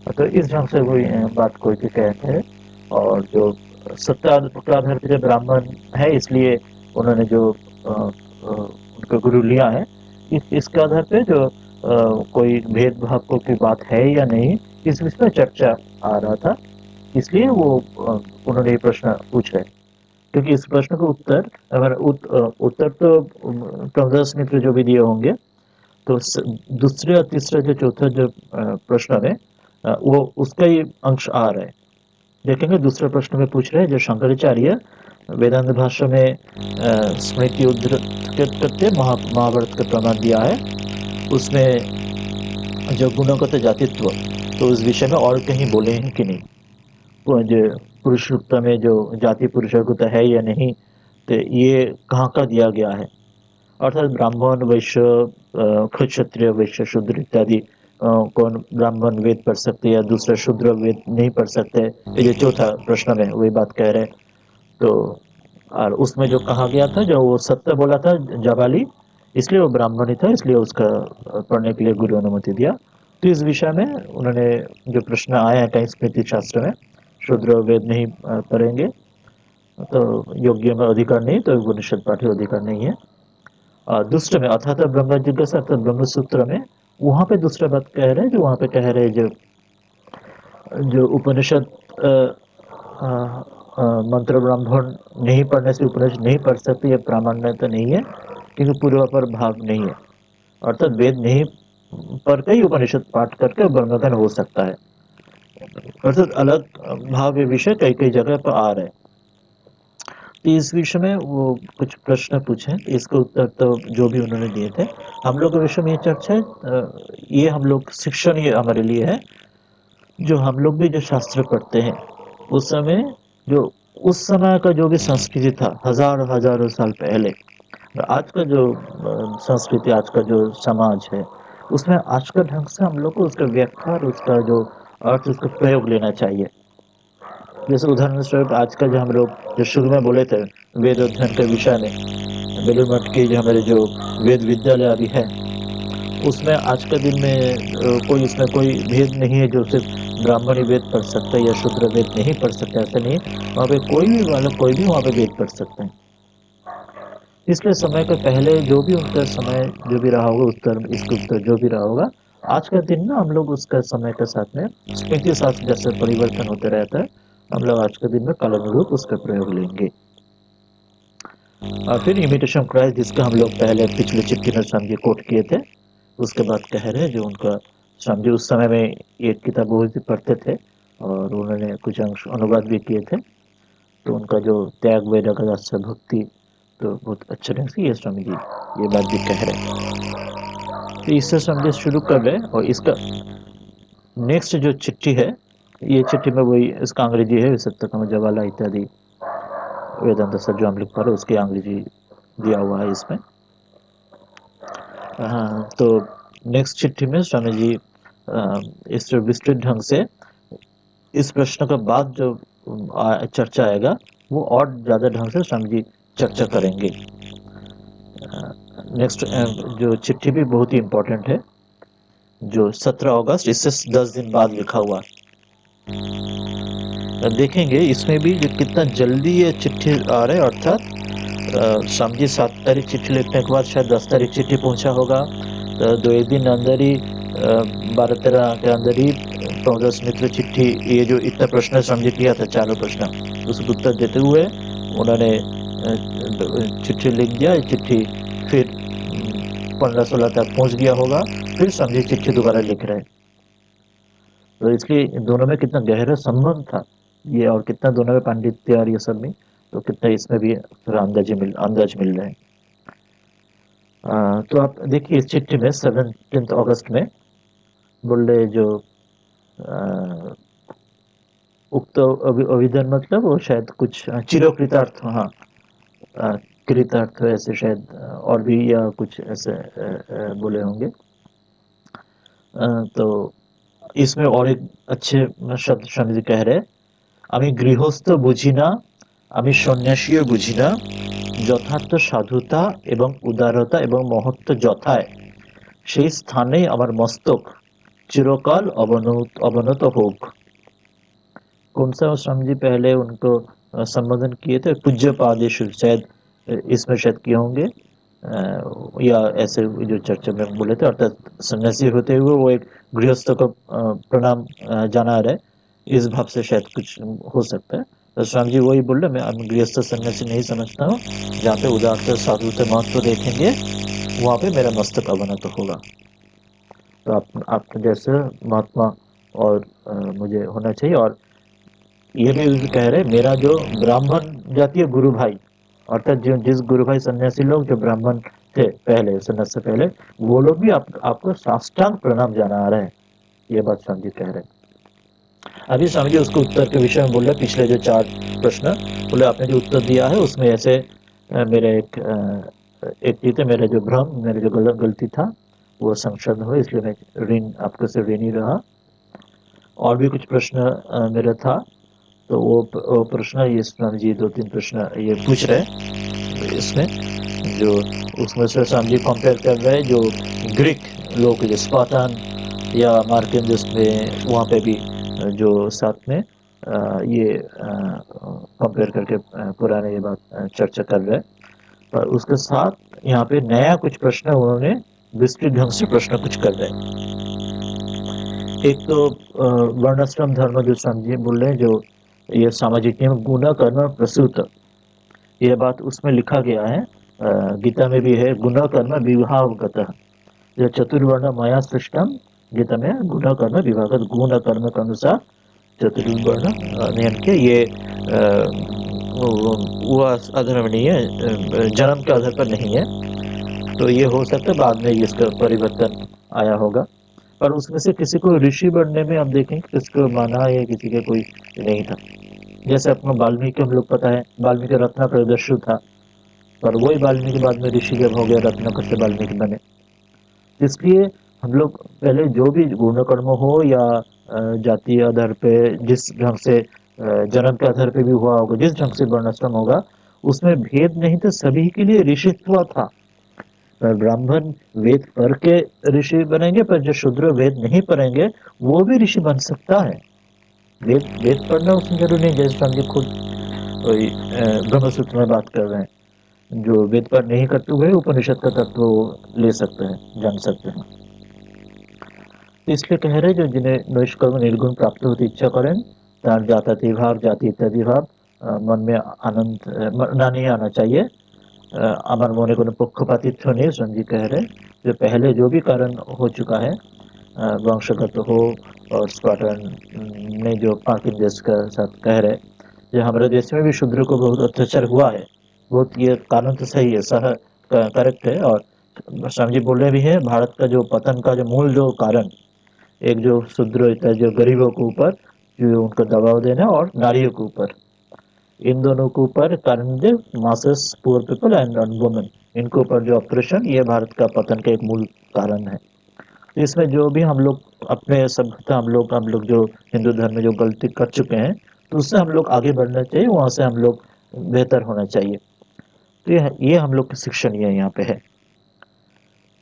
तो इस ढंग से कोई बात कोई भी कहते हैं। और जो सत्ताधार के जो ब्राह्मण है, इसलिए उन्होंने जो उनका गुरु लिया है, इसके आधार पे जो कोई भेदभाव को की बात है या नहीं, इस विषय में चर्चा आ रहा था। इसलिए वो उन्होंने ये प्रश्न पूछ रहे, क्योंकि इस प्रश्न का उत्तर अगर उत्तर तो क्रमदास मित्र जो भी दिए होंगे, तो दूसरे और तीसरा जो चौथा जो प्रश्न है वो उसका ही अंश आ रहा है। देखेंगे दूसरे प्रश्न में पूछ रहे हैं, जो शंकराचार्य वेदांत भाषा में स्मृति उद्धृत करते महाभारत का प्रमाण दिया है, उसमें जो गुणगत जातित्व, तो उस विषय में और कहीं बोले हैं कि नहीं, वो जो पुरुषोत्तम में जो जाति पुरुषोत्तम है या नहीं, तो ये कहाँ का दिया गया है। अर्थात ब्राह्मण वैश्य क्षत्रिय वैश्य शूद्र इत्यादि कौन ब्राह्मण वेद पढ़ सकते या दूसरा शूद्र वेद नहीं पढ़ सकते, ये जो चौथा प्रश्न में वही बात कह रहे हैं। तो और उसमें जो कहा गया था, जो वो सत्य बोला था जबाली, इसलिए वो ब्राह्मण ही था, इसलिए उसका पढ़ने के लिए गुरु अनुमति दिया। तो इस विषय में उन्होंने जो प्रश्न आए हैं कहीं स्मृति शास्त्र में, शूद्र वेद नहीं पढ़ेंगे तो योग्य में अधिकार नहीं, तो उपनिषद पाठ्य अधिकार नहीं है। दूसरे में अर्थात ब्रह्म जिज्ञासा अर्थात ब्रह्म सूत्र में वहां पे दूसरा बात कह रहे हैं, जो वहां पे कह रहे हैं जो जो उपनिषद मंत्र ब्राह्मण नहीं पढ़ने से उपनिषद नहीं पढ़ सकते, ये प्रामाण्यता नहीं है, क्योंकि पूर्वापर भाव नहीं है। अर्थात वेद नहीं पढ़ के ही उपनिषद पाठ करके ब्रह्मज्ञान हो सकता है। अर्थात अलग भाव ये विषय कई कई जगह पर आ रहे हैं। तो इस विषय में वो कुछ प्रश्न पूछे, इसका उत्तर तो जो भी उन्होंने दिए थे, हम लोग के विषय में ये चर्चा है, ये हम लोग शिक्षण ये हमारे लिए है। जो हम लोग भी जो शास्त्र पढ़ते हैं, उस समय जो उस समय का जो भी संस्कृति था हजारों हजारों साल पहले, आज का जो संस्कृति आज का जो समाज है, उसमें आज का ढंग से हम लोग को उसका व्याख्या और उसका जो अर्थ उसका प्रयोग लेना चाहिए। जैसे उदाहरण स्वरूप आज का जो हम लोग जो शुरू में बोले थे वेद अध्ययन के विषय में, बेलूर मठ की जो हमारे जो वेद विद्यालय अभी है, उसमें आज के दिन में कोई इसमें कोई भेद नहीं है, जो सिर्फ ब्राह्मण ही वेद पढ़ सकता है या शूद्र वेद नहीं पढ़ सकता, ऐसा नहीं है। वहाँ पे कोई भी वाला कोई भी वहाँ पे वेद पढ़ सकते हैं। इसलिए समय के पहले जो भी उनका समय जो भी रहा होगा, उत्तर इसका उत्तर जो भी रहा होगा, आज का दिन ना हम लोग उसका समय के साथ में स्मृति शास्त्र जैसे परिवर्तन होते रहता है, हम लोग आज के दिन में कालानुरूप उसका प्रयोग लेंगे। और फिर इमिटेशन क्राइस्ट जिसका हम लोग पहले पिछले चिट्ठी में स्वामी जी कोट किए थे, उसके बाद कह रहे हैं जो उनका स्वामी जी उस समय में ये किताब बहुत ही पढ़ते थे और उन्होंने कुछ अंश अनुवाद भी किए थे, तो उनका जो त्याग वैराग्य से भक्ति तो बहुत अच्छे ढंग से ये स्वामी जी ये बात भी कह रहे हैं। तो इससे स्वामी जी शुरू कर रहे हैं और इसका नेक्स्ट जो चिट्ठी है, ये चिट्ठी में वही इसका अंग्रेजी है, सत्यकाम जवाला इत्यादि वेदांत सर जो हम लिख पा रहे उसकी अंग्रेजी दिया हुआ है इसमें। हाँ, तो नेक्स्ट चिट्ठी में स्वामी जी इस विस्तृत ढंग से इस प्रश्न के बाद जो चर्चा आएगा वो और ज्यादा ढंग से स्वामी जी चर्चा करेंगे। नेक्स्ट जो चिट्ठी भी बहुत ही इम्पोर्टेंट है, जो 17 अगस्त इससे 10 दिन बाद लिखा हुआ। देखेंगे इसमें भी जो कितना जल्दी ये चिट्ठी आ रहे, अर्थात स्वामी जी 7 तारीख चिट्ठी लिखने के बाद शायद 10 तारीख चिट्ठी पहुंचा होगा, तो 2 दिन अंदर ही 12-13 के अंदर ही प्रौदस मित्र चिट्ठी, ये जो इतना प्रश्न स्वामी जी किया था 4 प्रश्न, उसको उत्तर देते हुए उन्होंने चिट्ठी लिख दिया। चिट्ठी फिर 15-16 तक पहुंच गया होगा, फिर स्वामी जी चिट्ठी दोबारा लिख रहे हैं। तो इसलिए दोनों में कितना गहरा संबंध था ये, और कितना दोनों में पांडित्य और ये सब में, तो कितना इसमें भी थोड़ा अंदाज मिल रहे हैं। तो आप देखिए इस चिट्ठी में 17 अगस्त में बोल रहे जो उक्त अभिधन मतलब वो शायद कुछ चिरकृतार्थ, हाँ कृतार्थ ऐसे शायद और भी या कुछ ऐसे बोले होंगे। तो इसमें और एक अच्छे शब्द स्वामी जी कह रहे, আমি গৃহস্থ বুঝি না, আমি সন্ন্যাসীও বুঝি না, যথার্থ সাধুতা এবং উদারতা এবং মহত্ব যথায় সেই স্থানেই আমার মস্তক চিরকাल अवनत होक। कौन सा स्वामी जी पहले उनको संबोधन किए थे, पूज्य पादेश शायद इसमें शायद किए होंगे, या ऐसे जो चर्चा में बोले थे, अर्थात सन्यासी होते हुए वो एक गृहस्थ को प्रणाम जाना रहे, इस भाव से शायद कुछ हो सकता है। तो स्वामी जी वही बोल रहे, मैं गृहस्थ सन्यासी नहीं समझता हूँ, जहाँ पे उदारता साधुता महत्व देखेंगे वहाँ पे मेरा मस्तक अवनत होगा। तो आप जैसे महात्मा और मुझे होना चाहिए। और ये भी कह रहे मेरा जो ब्राह्मण जातीय गुरु भाई, अर्थात जो जिस गुरु भाई सन्यासी लोग जो ब्राह्मण थे पहले सन्यास से पहले, वो लोग भी आपको साष्टांग प्रणाम जाना आ रहे हैं, ये बात स्वामी जी कह रहे हैं। अभी स्वामी जी उसको उत्तर के विषय में बोल रहे, पिछले जो 4 प्रश्न बोले आपने जो उत्तर दिया है उसमें ऐसे मेरे एक चीज है, मेरा जो भ्रम, मेरा जो गलती था वो संशोधन हो, इसलिए मैं ऋण आपको से ऋणी रहा। और भी कुछ प्रश्न मेरा था, तो वो प्रश्न ये स्वामी जी 2-3 प्रश्न ये पूछ रहे इसमें, जो उसमें से स्वामी जी कंपेयर कर रहे हैं जो ग्रीक लोग जो स्पार्टन या मार्केंडस में वहाँ पे भी जो साथ में ये कंपेयर करके पुराने ये बात चर्चा कर रहे हैं। पर उसके साथ यहाँ पे नया कुछ प्रश्न उन्होंने विस्तृत ढंग से प्रश्न कुछ कर रहे हैं। एक तो वर्णाश्रम धर्म जो स्वामी जी बोल रहे हैं, जो ये सामाजिक नियम गुण कर्म प्रसूत, ये बात उसमें लिखा गया है, गीता में भी है, गुण कर्म विभागत, जो चतुर्वर्ण माया सृष्टम, गीता में गुण कर्म विभागत, गुण कर्म के अनुसार चतुर्वर्ण नियम के ये वो आधार नहीं है, जन्म के आधार पर नहीं है, तो ये हो सकता है बाद में इसका परिवर्तन आया होगा। पर उसमें से किसी को ऋषि बनने में आप देखेंगे किसको माना या किसी का कोई नहीं था। जैसे अपना वाल्मीकि हम लोग पता है, वाल्मीकि रत्नाकर दस्यु था, पर वही वाल्मीकि बाद में ऋषि जब हो गया रत्नाकर से वाल्मीकि बने। इसलिए हम लोग पहले जो भी गुण कर्म हो या जातीय आधार पे जिस ढंग से जन्म के आधार पे भी हुआ होगा, जिस ढंग से वर्णाश्रम होगा उसमें भेद नहीं था, सभी के लिए ऋषित्व था। ब्राह्मण वेद पढ़ के ऋषि बनेंगे, पर जो शूद्र वेद नहीं पढ़ेंगे वो भी ऋषि बन सकता है। वेद पढ़ना उसमें जरूरी नहीं, जैसे स्वामी जी खुद ब्रह्मसूत्र में बात कर रहे हैं, जो वेद पढ़ नहीं करते हुए उपनिषद का तत्व ले सकते हैं, जान सकते हैं। तो इसलिए कह रहे जो जिन्हें नैष्कर्म निर्गुण प्राप्त होती इच्छा करें तार जाति भाव जाति इत्यादि भाव मन में आनंद ना नहीं आना चाहिए। আমার মনে কোনো পক্ষপাতিত্ব নেই, संजी कह रहे जो पहले जो भी कारण हो चुका है वंशगत हो और स्पार्टन ने जो पार्किंग देश का साथ कह रहे जो हमारे देश में भी शूद्र को बहुत अत्याचार हुआ है, बहुत ये कारण तो सही है, सह करेक्ट है। और स्वामी जी बोल रहे भी हैं भारत का जो पतन का जो मूल जो कारण एक जो शूद्र होता है जो गरीबों के ऊपर जो उनको दबाव देना और नारियों के ऊपर, इन दोनों के ऊपर कारण जो masses poor people and women इनके ऊपर जो ऑपरेशन ये भारत का पतन का एक मूल कारण है। तो इसमें जो भी हम लोग अपने सभ्यता हम लोग जो हिंदू धर्म में जो गलती कर चुके हैं तो उससे हम लोग आगे बढ़ना चाहिए, वहां से हम लोग बेहतर होना चाहिए। तो ये हम लोग की शिक्षण ये यहाँ पे है।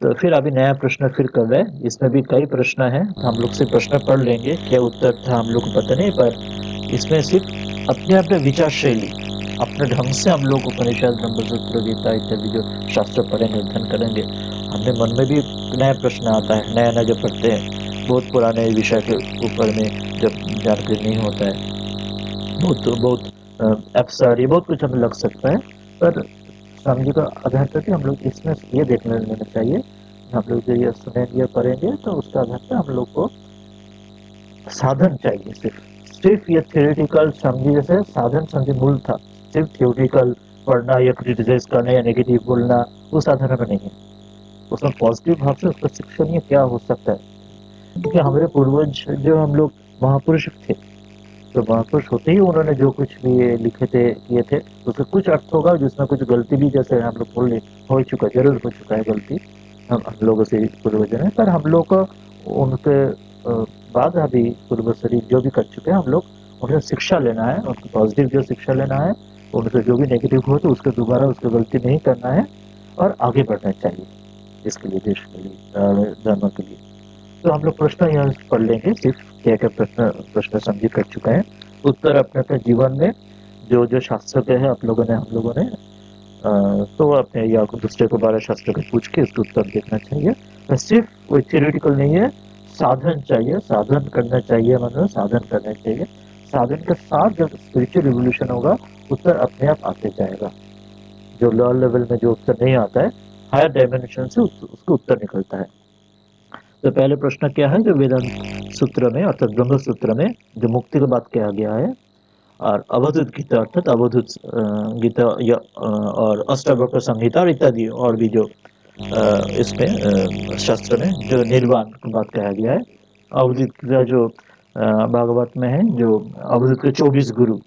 तो फिर अभी नया प्रश्न फिर कर रहे हैं, इसमें भी कई प्रश्न हैं तो हम लोग से प्रश्न पढ़ लेंगे, क्या उत्तर था हम लोग को पता नहीं, पर इसमें सिर्फ अपने अपने विचार शैली अपने ढंग से हम लोग उपनिषद ब्रह्मसूत्र गीता इत्यादि जो शास्त्र पढ़ेंगे अध्ययन करेंगे, हमने मन में भी नया प्रश्न आता है, नया नया जब पढ़ते हैं बहुत पुराने विषय के ऊपर में जब जानकारी नहीं होता है बहुत बहुत एब्सर्ड ये बहुत कुछ हमें लग सकता है। पर स्वामी जी का आधार करके हम लोग इसमें ये देखने लेना चाहिए, हम लोग जो ये सुनेंगे पढ़ेंगे तो उसका आधार पर हम लोग को साधन चाहिए। सिर्फ ये थियोरिटिकल समझी जैसे साधन समझे मूल था, सिर्फ थियोरिटिकल पढ़ना या क्रिटिसाइज करना या नेगेटिव बोलना वो साधन में नहीं है, उसमें पॉजिटिव भाव से उसका शिक्षण ये क्या हो सकता है। क्योंकि हमारे पूर्वज जो हम लोग महापुरुष थे तो महापुरुष होते ही उन्होंने जो कुछ भी ये लिखे थे किए थे उसका कुछ अर्थ होगा जिसमें कुछ गलती भी जैसे हम लोग बोल हो चुका जरूर हो चुका है गलती हम लोगों से पूर्वज है, पर हम लोग को उनके बाद अभी पूर्वसरी जो भी कर चुके हैं हम लोग उनसे शिक्षा लेना है, उनको पॉजिटिव जो शिक्षा लेना है, उनसे जो भी नेगेटिव हो तो उसके दोबारा उसको गलती नहीं करना है और आगे बढ़ना चाहिए इसके लिए देश के लिए धर्म के लिए। तो हम लोग प्रश्न यहाँ पढ़ लेंगे, सिर्फ क्या क्या प्रश्न प्रश्न समझी कर चुके हैं, उत्तर अपने अपने जीवन में जो जो शास्त्र के हैं आप लोगों ने हम लोगों ने तो अपने या दूसरे को बारह शास्त्र को पूछ के इसका उत्तर देखना चाहिए। तो सिर्फ कोई थियोरिटिकल नहीं है, साधन चाहिए, साधन करना चाहिए, मतलब साधन करना चाहिए, साधन के साथ जब स्पिरिचुअल रिवोल्यूशन होगा उत्तर अपने आप आते जाएगा। जो लोअर लेवल में जो उत्तर नहीं आता है हायर डायमेंशन से उसको उत्तर निकलता है। तो पहले प्रश्न क्या है जो वेदांत सूत्र में अर्थात ब्रह्म सूत्र में जो मुक्ति की बात किया गया है और अवधूत गीता अर्थात अवधूत गीता या और अष्टावक्र संहिता और इत्यादि और भी जो इसमें शास्त्र में जो निर्वाण की बात कहा गया है। अवधूत गीता जो भागवत में है जो अवधूत के 24 गुरु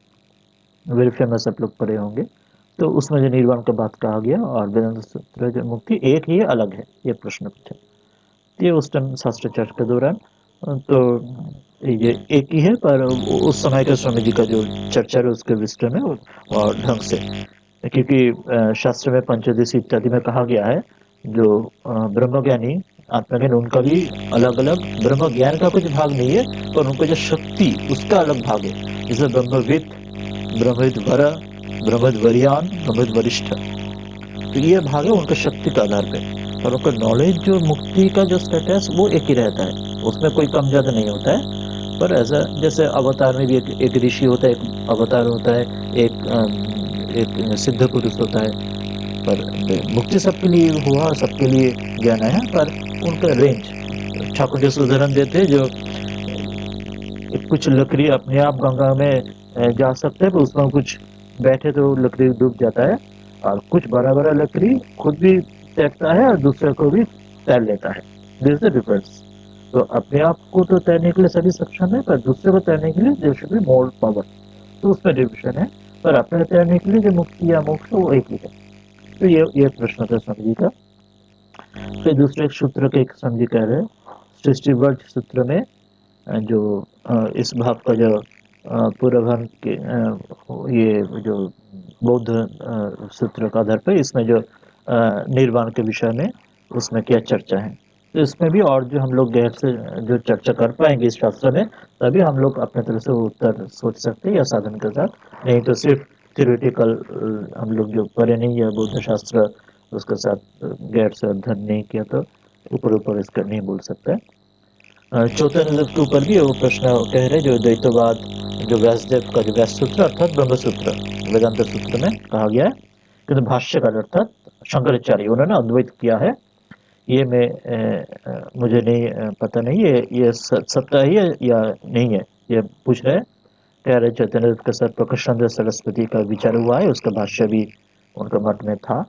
वेरी फेमस आप लोग पढ़े होंगे, तो उसमें जो निर्वाण की बात कहा गया और वेदांत सूत्र जो मुक्ति एक ही अलग है ये प्रश्न पूछा ये उस टाइम शास्त्र चर्चा के दौरान तो ये एक ही है, पर उस समय के स्वामी जी का जो चर्चा है उसके विस्तृत में और ढंग से, क्योंकि शास्त्र में पंचदशी इत्यादि में कहा गया है जो ब्रह्मज्ञानी आत्मज्ञान उनका भी अलग अलग ब्रह्म ज्ञान का कुछ भाग नहीं है पर उनका जो शक्ति उसका अलग भाग है, जैसे ब्रह्मविद ब्रह्मविद वर ब्रह्मविद वरियान ब्रह्मविद वरिष्ठ, तो ये भाग है उनका शक्ति के आधार पे, और उनका नॉलेज जो मुक्ति का जो स्टेटस वो एक ही रहता है, उसमें कोई कम ज्यादा नहीं होता है। पर ऐसा जैसे अवतार में भी एक ऋषि होता है, एक अवतार होता है, एक सिद्ध पुरुष होता है, पर मुक्ति सबके लिए हुआ सबके लिए ज्ञान आया, पर उनका रेंज ठाकुर जैसे उदाहरण देते हैं जो कुछ लकड़ी अपने आप गंगा में जा सकते हैं पर उसमें कुछ बैठे तो लकड़ी डूब जाता है, और कुछ बड़ा बड़ा लकड़ी खुद भी तैरता है और दूसरे को भी तैर लेता है, दिस द डिफरेंस। तो अपने आप को तो तैरने के लिए सभी सक्षम है पर दूसरे को तैरने के लिए there should be more power, तो उसमें डिविजन है, पर अपने तैरने के लिए जो मुक्ति या मोक्ष वो एक ही है। तो ये प्रश्न था समझी का। फिर दूसरे सूत्र के एक समझी कह रहे सृष्टि वर्ग सूत्र में जो इस भाव का जो पूर्वभान के ये जो बौद्ध सूत्र का आधार पर इसमें जो निर्वाण के विषय में उसमें क्या चर्चा है, तो इसमें भी और जो हम लोग गैर से जो चर्चा कर पाएंगे इस शास्त्र में तभी हम लोग अपने तरफ से उत्तर सोच सकते हैं या साधन के साथ, नहीं तो सिर्फ थियोरिटिकल हम लोग जो पढ़े नहीं या बौद्ध शास्त्र उसके साथ गैर से अध्ययन नहीं किया तो ऊपर ऊपर इसका नहीं बोल सकते। चौथानिर्देव के ऊपर भी वो प्रश्न कह रहे जो द्वैतवाद जो व्यासदेव का जो व्यास सूत्र अर्थात ब्रह्म सूत्र वेदांत सूत्र में कहा गया है, किंतु भाष्यकार अर्थात शंकराचार्य उन्होंने अद्वैत किया है। ये मैं मुझे नहीं पता नहीं ये सत्य है या नहीं है, ये पूछ रहे हैं। कह रहे चैतन्य के साथ प्रकाशानंद सरस्वती का विचार हुआ है, उसका भाष्य भी उनका मत में था।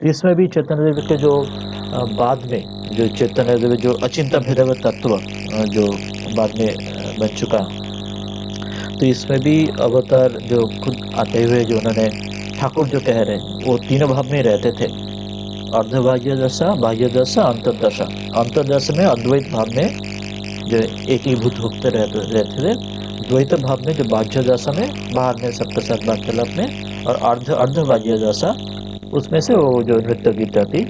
इसमें भी चैतन्य देव के जो बाद में जो चैतन्य देव जो अचिंता भेदव तत्व जो बाद में बन चुका, तो इसमें भी अवतार जो खुद आते हुए जो उन्होंने ठाकुर जो कह रहे हैं वो तीनों भाव में रहते थे, अर्धबाह्य दशा, बाह्य दशा, अंतर्दशा। अंतर्दशा में अद्वैत भाव में जो एकीभूत होते रहते थे, द्वैत भाव में जो बाह्य दशा में बाहर में सबके साथ वार्तालाप में, और अर्ध बाह्य दशा उसमें से वो जो नृत्य गीता थी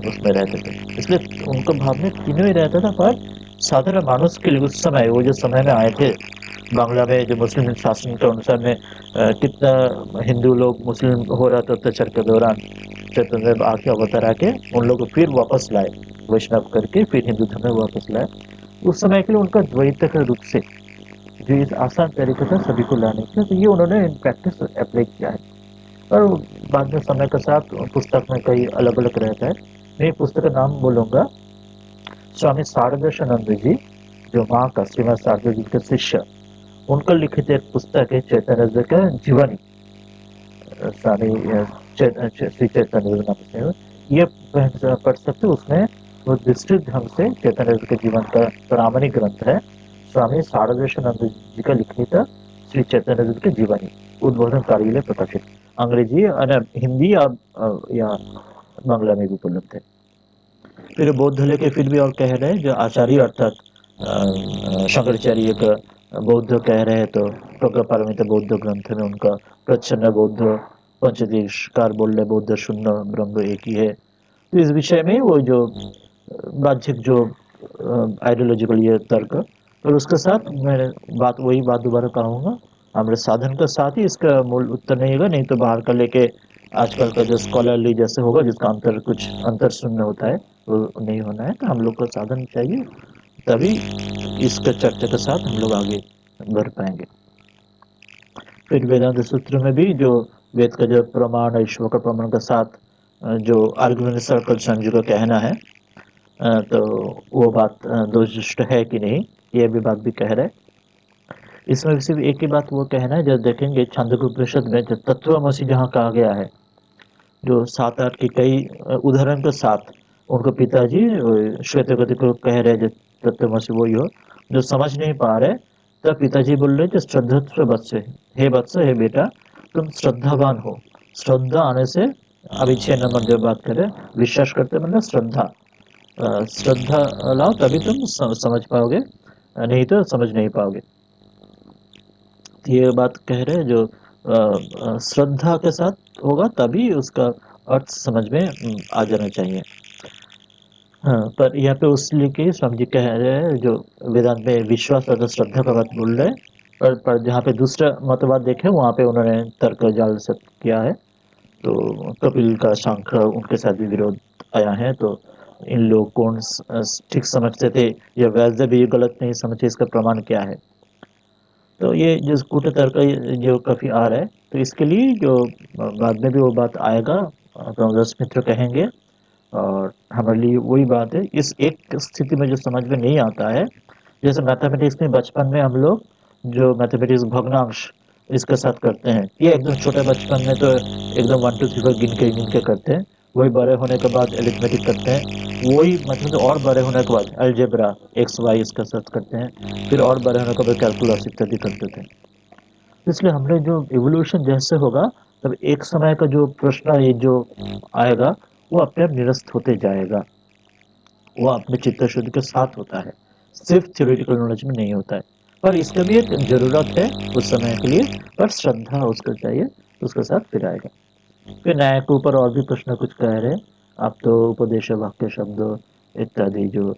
उसमें रहते थे। इसलिए उनका भाव में तीनों ही रहता था। पर साधारण मानुष के लिए उस समय वो जो समय में आए थे बांग्ला में जो मुस्लिम शासन के अनुसार में कितना हिंदू लोग मुस्लिम हो रहा था अत्याचार के दौरान, चैतन्य देव आके अवतार आके उन लोग को फिर वापस लाए, वैष्णव करके फिर हिंदू धर्म में वापस लाए। उस समय के लिए उनका द्वैत के रूप से जो इस आसान तरीके से सभी को लाने के लिए, तो ये उन्होंने प्रैक्टिस अप्लाई किया है। और बाद में समय के साथ पुस्तक में कई अलग अलग रहता है। मैं पुस्तक का नाम बोलूंगा, स्वामी शारदानंद जी जो माँ का श्रीमद शारदा जी के शिष्य, उनका लिखित एक पुस्तक है चैतन्य जी का जीवनी, स्वामी श्री चैतन्य नाम से ये पढ़ सकते। उसमें वो विस्तृत ढंग से चैतन्य जी के जीवन का प्रामाणिक ग्रंथ है, स्वामी शारदानंद जी का लिखित श्री चैतन्य जी के जीवनी, उद्बोधन कार्यालय प्रकाशित, अंग्रेजी हिंदी या बांग्ला में भी उपलब्ध है। फिर बौद्ध लेके फिर भी और कह रहे हैं जो आचार्य अर्थात शंकराचार्य का बौद्ध कह रहे हैं, तो प्रज्ञापारमिता बौद्ध ग्रंथ में उनका प्रच्छन्न बौद्ध पंचदेशकार बोल रहे बौद्ध शून्य ब्रह्म एक ही है। तो इस विषय में वो जो बाह्यिक जो आइडियोलॉजिकल ये तर्क, और उसके साथ मैं वही बात दोबारा कहूँगा, हमारे साधन के साथ ही इसका मूल उत्तर नहीं होगा, नहीं तो बाहर का लेके आजकल का जो स्कॉलरली जैसे होगा जिसका अंतर कुछ अंतर शून्य होता है वो नहीं होना है। तो हम लोग को साधन चाहिए, तभी इसका चर्चा के साथ हम लोग आगे बढ़ पाएंगे। फिर वेदांत सूत्र में भी जो वेद का जो प्रमाण ईश्वर का प्रमाण के साथ जो आर्गुमेंट सर्कल संजू का कहना है, तो वो बात दोषयुक्त है कि नहीं, ये भी बात भी कह रहे हैं। इसमें भी सिर्फ एक ही बात वो कहना है, जब देखेंगे छांदोग्य उपनिषद में जो तत्वमसि जहाँ कहा गया है, जो 7-8 के कई उदाहरण के साथ उनको पिताजी श्वेतगति को कह रहे जो तत्वमसि वही हो, जो समझ नहीं पा रहे, तब पिताजी बोल रहे जो श्रद्धा वत्स, हे वत्स, हे बेटा तुम श्रद्धावान हो। श्रद्धा आने से अभी 6 नंबर जो बात करें, विश्वास करते मतलब श्रद्धा, श्रद्धा लाओ तभी तुम समझ पाओगे, नहीं तो समझ नहीं पाओगे। ये बात कह रहे हैं जो श्रद्धा के साथ होगा तभी उसका अर्थ समझ में आ जाना चाहिए। हाँ, पर यहाँ पे उसलिए कि स्वामी जी कह रहे हैं जो वेदांत में विश्वास और श्रद्धा का बात बोल रहे हैं, पर जहाँ पे दूसरा मतवाद देखे वहाँ पे उन्होंने तर्क जाल से किया है। तो कपिल का सांख्य उनके साथ भी विरोध आया है, तो इन लोग कौन ठीक समझते थे या वैद्य भी गलत नहीं समझे, इसका प्रमाण क्या है। तो ये जो कूट तर्क जो काफी आ रहा है, तो इसके लिए जो बाद में भी वो बात आएगा, प्रमदास मित्र कहेंगे। और हमारे लिए वही बात है, इस एक स्थिति में जो समझ में नहीं आता है, जैसे मैथमेटिक्स में बचपन में हम लोग जो मैथमेटिक्स भग्नांश इसके साथ करते हैं, ये एकदम छोटे बचपन में तो एकदम 1 2 3 4 गिन के करते हैं, वही बड़े होने के बाद एरिथमेटिक करते हैं, वही मतलब और बड़े होने के बाद अलजेब्रा एक्स वाई इसके साथ करते हैं, फिर और बड़े होने के बाद कैलकुलस इत्यादि करते थे। इसलिए हमने जो इवोल्यूशन जैसे होगा, तब एक समय का जो प्रश्न ये जो आएगा वो अपने आप निरस्त होते जाएगा, वो अपने चित्त शुद्धि के साथ होता है, सिर्फ थ्योरेटिकल नॉलेज में नहीं होता है। पर इसका भी एक जरूरत है उस समय के लिए, पर श्रद्धा उसको चाहिए, उसके साथ फिर आएगा। फिर न्याय के ऊपर और भी प्रश्न कुछ कह रहे हैं आप, तो उपदेश वाक्य शब्द इत्यादि जो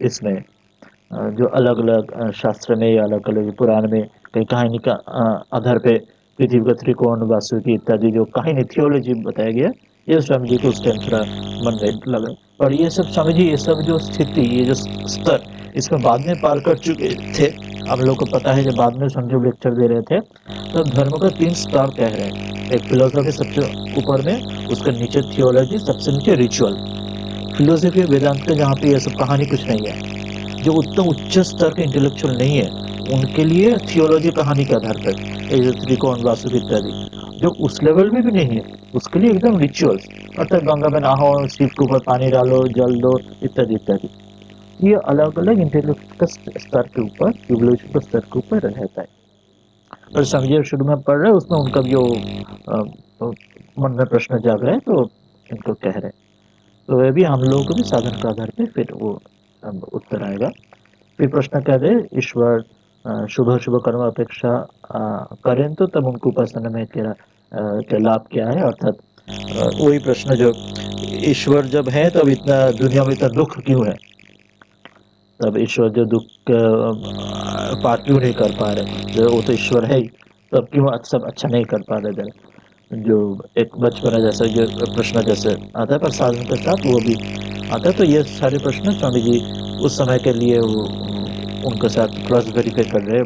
इसमें जो अलग अलग शास्त्र में या अलग अलग पुराण में कई कहानी का आधार पे पृथ्वी का त्रिकोण वासुकी इत्यादि जो कहानी थियोलॉजी बताया गया, ये स्वामी जी को उस टाइम थोड़ा मन में लगा। और ये सब स्वामी जी, ये सब जो स्थिति, ये जो स्तर, इसमें बाद में पार कर चुके थे। आप लोग को पता है जब बाद में समझो लेक्चर दे रहे थे तो धर्म का 3 स्तर कह रहे हैं। एक फिलोसफी सबसे ऊपर में, उसके नीचे थियोलॉजी, सबसे नीचे रिचुअल। फिलोसफी वेदांत का जहाँ पे ये सब कहानी कुछ नहीं है। जो उत्तम उच्च स्तर के इंटेलेक्चुअल नहीं है उनके लिए थियोलॉजी कहानी के आधार पर, जैसे त्रिकोण वासुक इत्यादि। जो उस लेवल में भी नहीं है उसके लिए एकदम रिचुअल्स, अर्थात गंगा में नहाओ, शिव के ऊपर पानी डालो, जल दो, इत्यादि इत्यादि। ये अलग अलग इंटेलेक्ट का स्तर के ऊपर, इवोल्यूशन के स्तर के ऊपर रहता है। और समझिए शुरू में पढ़ रहे हैं उसमें उनका जो मन में प्रश्न जाग रहे हैं तो इनको कह रहे हैं। तो वह भी हम लोगों को भी साधन के आधार पे फिर वो उत्तर आएगा। फिर प्रश्न क्या दे, ईश्वर शुभ शुभ कर्म अपेक्षा करें तो तब उनको उपासना में क्या लाभ क्या है, अर्थात वही प्रश्न जो ईश्वर जब है तब इतना दुनिया में इतना दुख क्यों है, तब ईश्वर जो दुख पार क्यों नहीं कर पा रहे, जो वो तो ईश्वर है ही, तब क्यों सब अच्छा नहीं कर पा रहे जरा। जो एक बचपना जैसा जो प्रश्न जैसे आता है पर साधन के साथ वो भी आता है। तो ये सारे प्रश्न स्वामी जी उस समय के लिए वो उनके साथ क्रॉस वेरीफाई कर रहे हैं।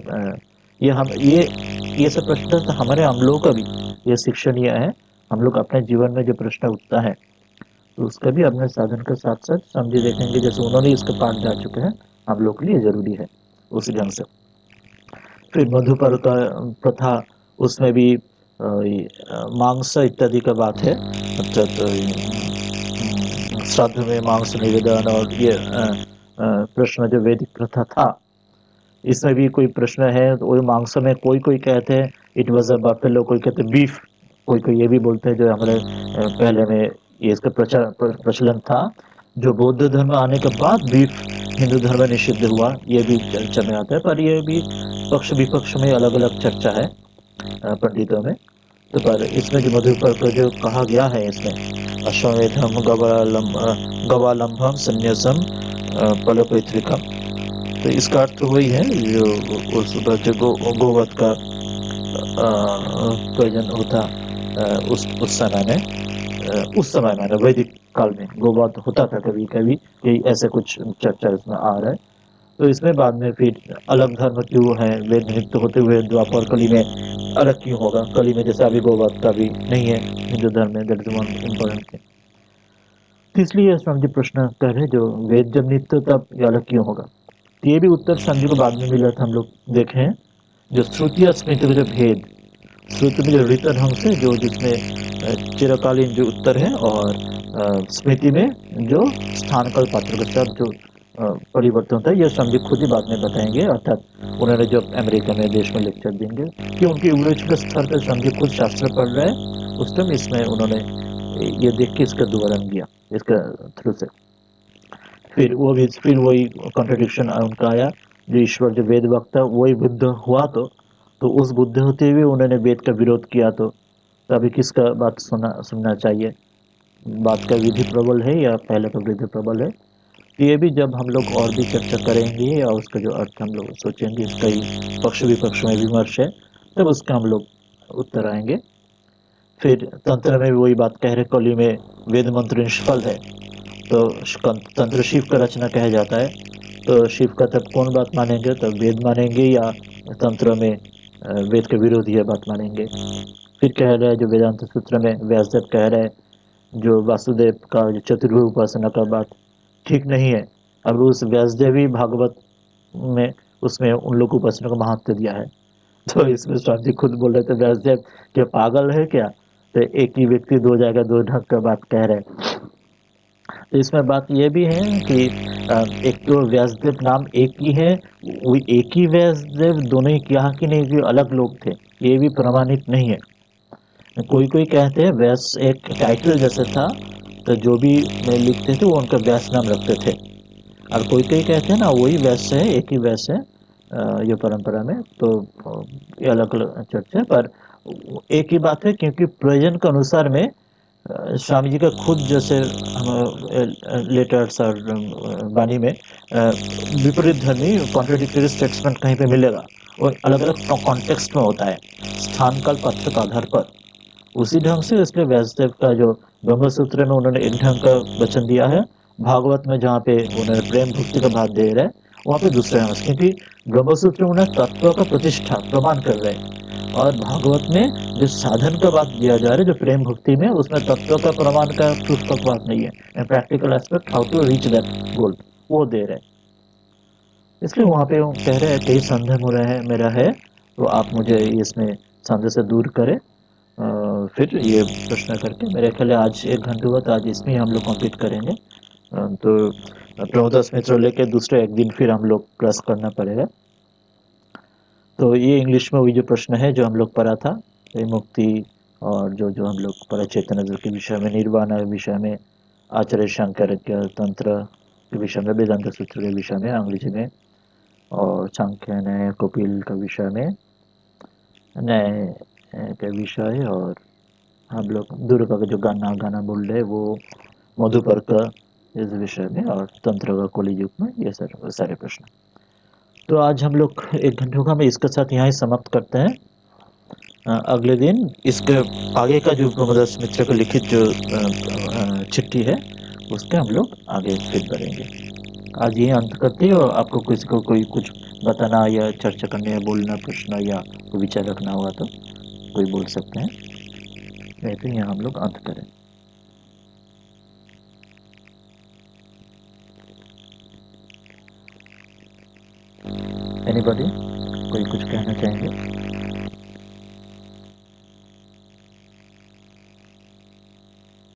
ये सब प्रश्न तो हमारे हम लोगों का भी ये शिक्षणीय है। हम लोग अपने जीवन में जो प्रश्न उठता है तो उसका भी अपने साधन के साथ साथ स्वामी जी देखेंगे, जैसे उन्होंने इसके पार जा चुके हैं, हम लोग के लिए जरूरी है उसी ढंग से। फिर मधुपर का प्रथा, उसमें भी मांस इत्यादि का बात है, अर्थात श्राद्ध में मांस निवेदन, और ये प्रश्न जो वैदिक प्रथा था, इसमें भी कोई प्रश्न है तो वही मांस में कोई कोई कहते हैं इट वॉज अ बफेलो, कोई कहते हैं बीफ, कोई कोई ये भी बोलते हैं जो हमारे पहले में ये इसका प्रचलन था। जो बौद्ध धर्म आने के बाद बीफ हिंदू धर्म में निषिद्ध हुआ, ये भी चर्चा में आता है। पर ये भी पक्ष विपक्ष में अलग अलग चर्चा है पंडितों में। तो पर इसमें जो मधुपर को जो कहा गया है, इसमें अश्वमेधम गवालंबम संन्यासम फलपैतृकम, तो इसका अर्थ वही है जो उस जो गोवध का प्रयोजन होता उस समय में वैदिक काल में गोवध होता था कभी कभी, यही ऐसे कुछ चर्चा इसमें आ रहा है। तो इसमें बाद में फिर अलग धर्म क्यों है, वेद नृत्य होते हुए द्वापर कली में अलग क्यों होगा, कली में जैसे अभी गोवध का भी नहीं है हिंदू धर्म में, that is one important thing. तो इसलिए स्वामी जी प्रश्न कर रहे जो वेद जब नित्य तब ये अलग क्यों होगा। तो ये भी उत्तर स्वामी जी को बाद में मिला था, हम लोग देखे हैं। जो श्रुति और स्मृति का जो भेद, श्रुति में जो रीत ढंग से जो जिसमें चिरकालीन जो उत्तर है, और स्मृति में जो स्थान काल पात्र के साथ जो परिवर्तन होता है, ये स्वामी जी खुद ही बाद में बताएंगे। अर्थात उन्होंने जब अमेरिका में देश में लेक्चर देंगे कि उनकी इवोल्यूशन के स्तर पर स्वामी जी खुद शास्त्र पढ़ रहे हैं उस टाइम, इसमें उन्होंने ये देख के इसका विवरण दिया इसका थ्रू से। फिर वही कॉन्ट्रडिक्शन उनका आया, जो ईश्वर जो वेद वक्ता वही बुद्ध हुआ तो उस बुद्ध होते हुए उन्होंने वेद का विरोध किया, तो अभी किसका बात सुनना चाहिए, बात का विधि प्रबल है या पहले का विधि प्रबल है। तो ये भी जब हम लोग और भी चर्चा करेंगे और उसका जो अर्थ हम लोग सोचेंगे, इसका ही पक्ष विपक्ष में विमर्श है, तब उसका हम लोग उत्तर आएंगे। फिर तंत्र में भी वही बात कह रहे, कली में वेद मंत्र निष्फल है, तो तंत्र शिव का रचना कहा जाता है, तो शिव का तब कौन बात मानेंगे, तब वेद मानेंगे या तंत्र में वेद के विरोधी है बात मानेंगे। फिर कह रहे हैं जो वेदांत सूत्र में व्यासदेव कह रहे हैं जो वासुदेव का जो चतुर्भुज उपासना का बात ठीक नहीं है, अब उस व्यासदेवी भागवत में उसमें उन लोग को उपासना को महत्व दिया है। तो इसमें स्वामी जी खुद बोल रहे थे व्यासदेव क्या पागल है क्या, तो एक ही व्यक्ति दो जगह दो ढंग का बात कह रहे हैं। तो इसमें बात यह भी है कि एक तो व्यासदेव नाम एक ही है, वो एक ही व्यासदेव दोनों ही यहाँ की नहीं कि अलग लोग थे, ये भी प्रमाणित नहीं है। कोई कोई कहते हैं व्यास एक टाइटल जैसे था, तो जो भी लिखते थे वो उनका व्यास नाम रखते थे, और कोई कोई कहते हैं ना वही व्यास है, एक ही व्यास है ये परंपरा में। तो ये अलग अलग चर्चा है, पर एक ही बात है क्योंकि प्रयोजन के अनुसार में स्वामी जी का खुद जैसे हम लेटर्स और वाणी में विपरीत धर्मी कॉन्ट्रडिक्टरी स्टेटमेंट कहीं पे मिलेगा, और अलग अलग कॉन्टेक्स्ट में होता है स्थान काल पात्र के आधार पर। उसी ढंग से इसलिए व्यासदेव का जो ब्रह्मसूत्र में उन्होंने एक ढंग का वचन दिया है, भागवत में जहाँ पे उन्होंने प्रेम भक्ति का भाव दे रहे हैं वहाँ पे दूसरे हैं, क्योंकि ब्रह्मसूत्र में उन्हें तत्व का प्रतिष्ठा प्रमाण कर रहे हैं, और भागवत में जो साधन का बात दिया जा रहा है जो प्रेम भक्ति में, उसमें तत्व का प्रमाण का प्रूफ का बात नहीं है, practical aspect how to reach that goal वो दे रहे हैं। इसलिए वहाँ पे वो कह रहे हैं कई संदेह मेरा है, तो आप मुझे इसमें संदेह से दूर करें। फिर ये प्रश्न करके मेरे ख्याल है आज 1 घंटे हुआ, तो आज इसमें ही हम लोग कंप्लीट करेंगे। तो प्रभुदास मित्र लेके दूसरे एक दिन फिर हम लोग क्लास करना पड़ेगा। तो ये इंग्लिश में वही जो प्रश्न है जो हम लोग पढ़ा था, ये मुक्ति और जो जो हम लोग पढ़ा चैतन्य के विषय में, निर्वाण के विषय में, आचार्य शंकर के तंत्र के विषय में, वेदांत सूत्र के विषय में अंग्रेजी में, और सांख्य न्याय कपिल का विषय में, न्याय का विषय, और हम लोग दुर्गा का जो गाना बोल रहे वो मधुपर का इस विषय में, और तंत्र का कोली युग में, ये सारे प्रश्न। तो आज हम लोग 1 घंटे होगा, मैं इसके साथ यहाँ ही समाप्त करते हैं। अगले दिन इसके आगे का जो ब्रह्मदास मित्र को लिखित जो चिट्ठी है उसके हम लोग आगे फिर करेंगे। आज ये अंत करते हैं, और आपको किसी को कोई कुछ बताना या चर्चा करने या बोलना, प्रश्न या कोई विचार रखना होगा तो कोई बोल सकते हैं, नहीं तो यहाँ हम लोग अंत करें। एनीबॉडी, कोई कुछ कहना चाहेंगे?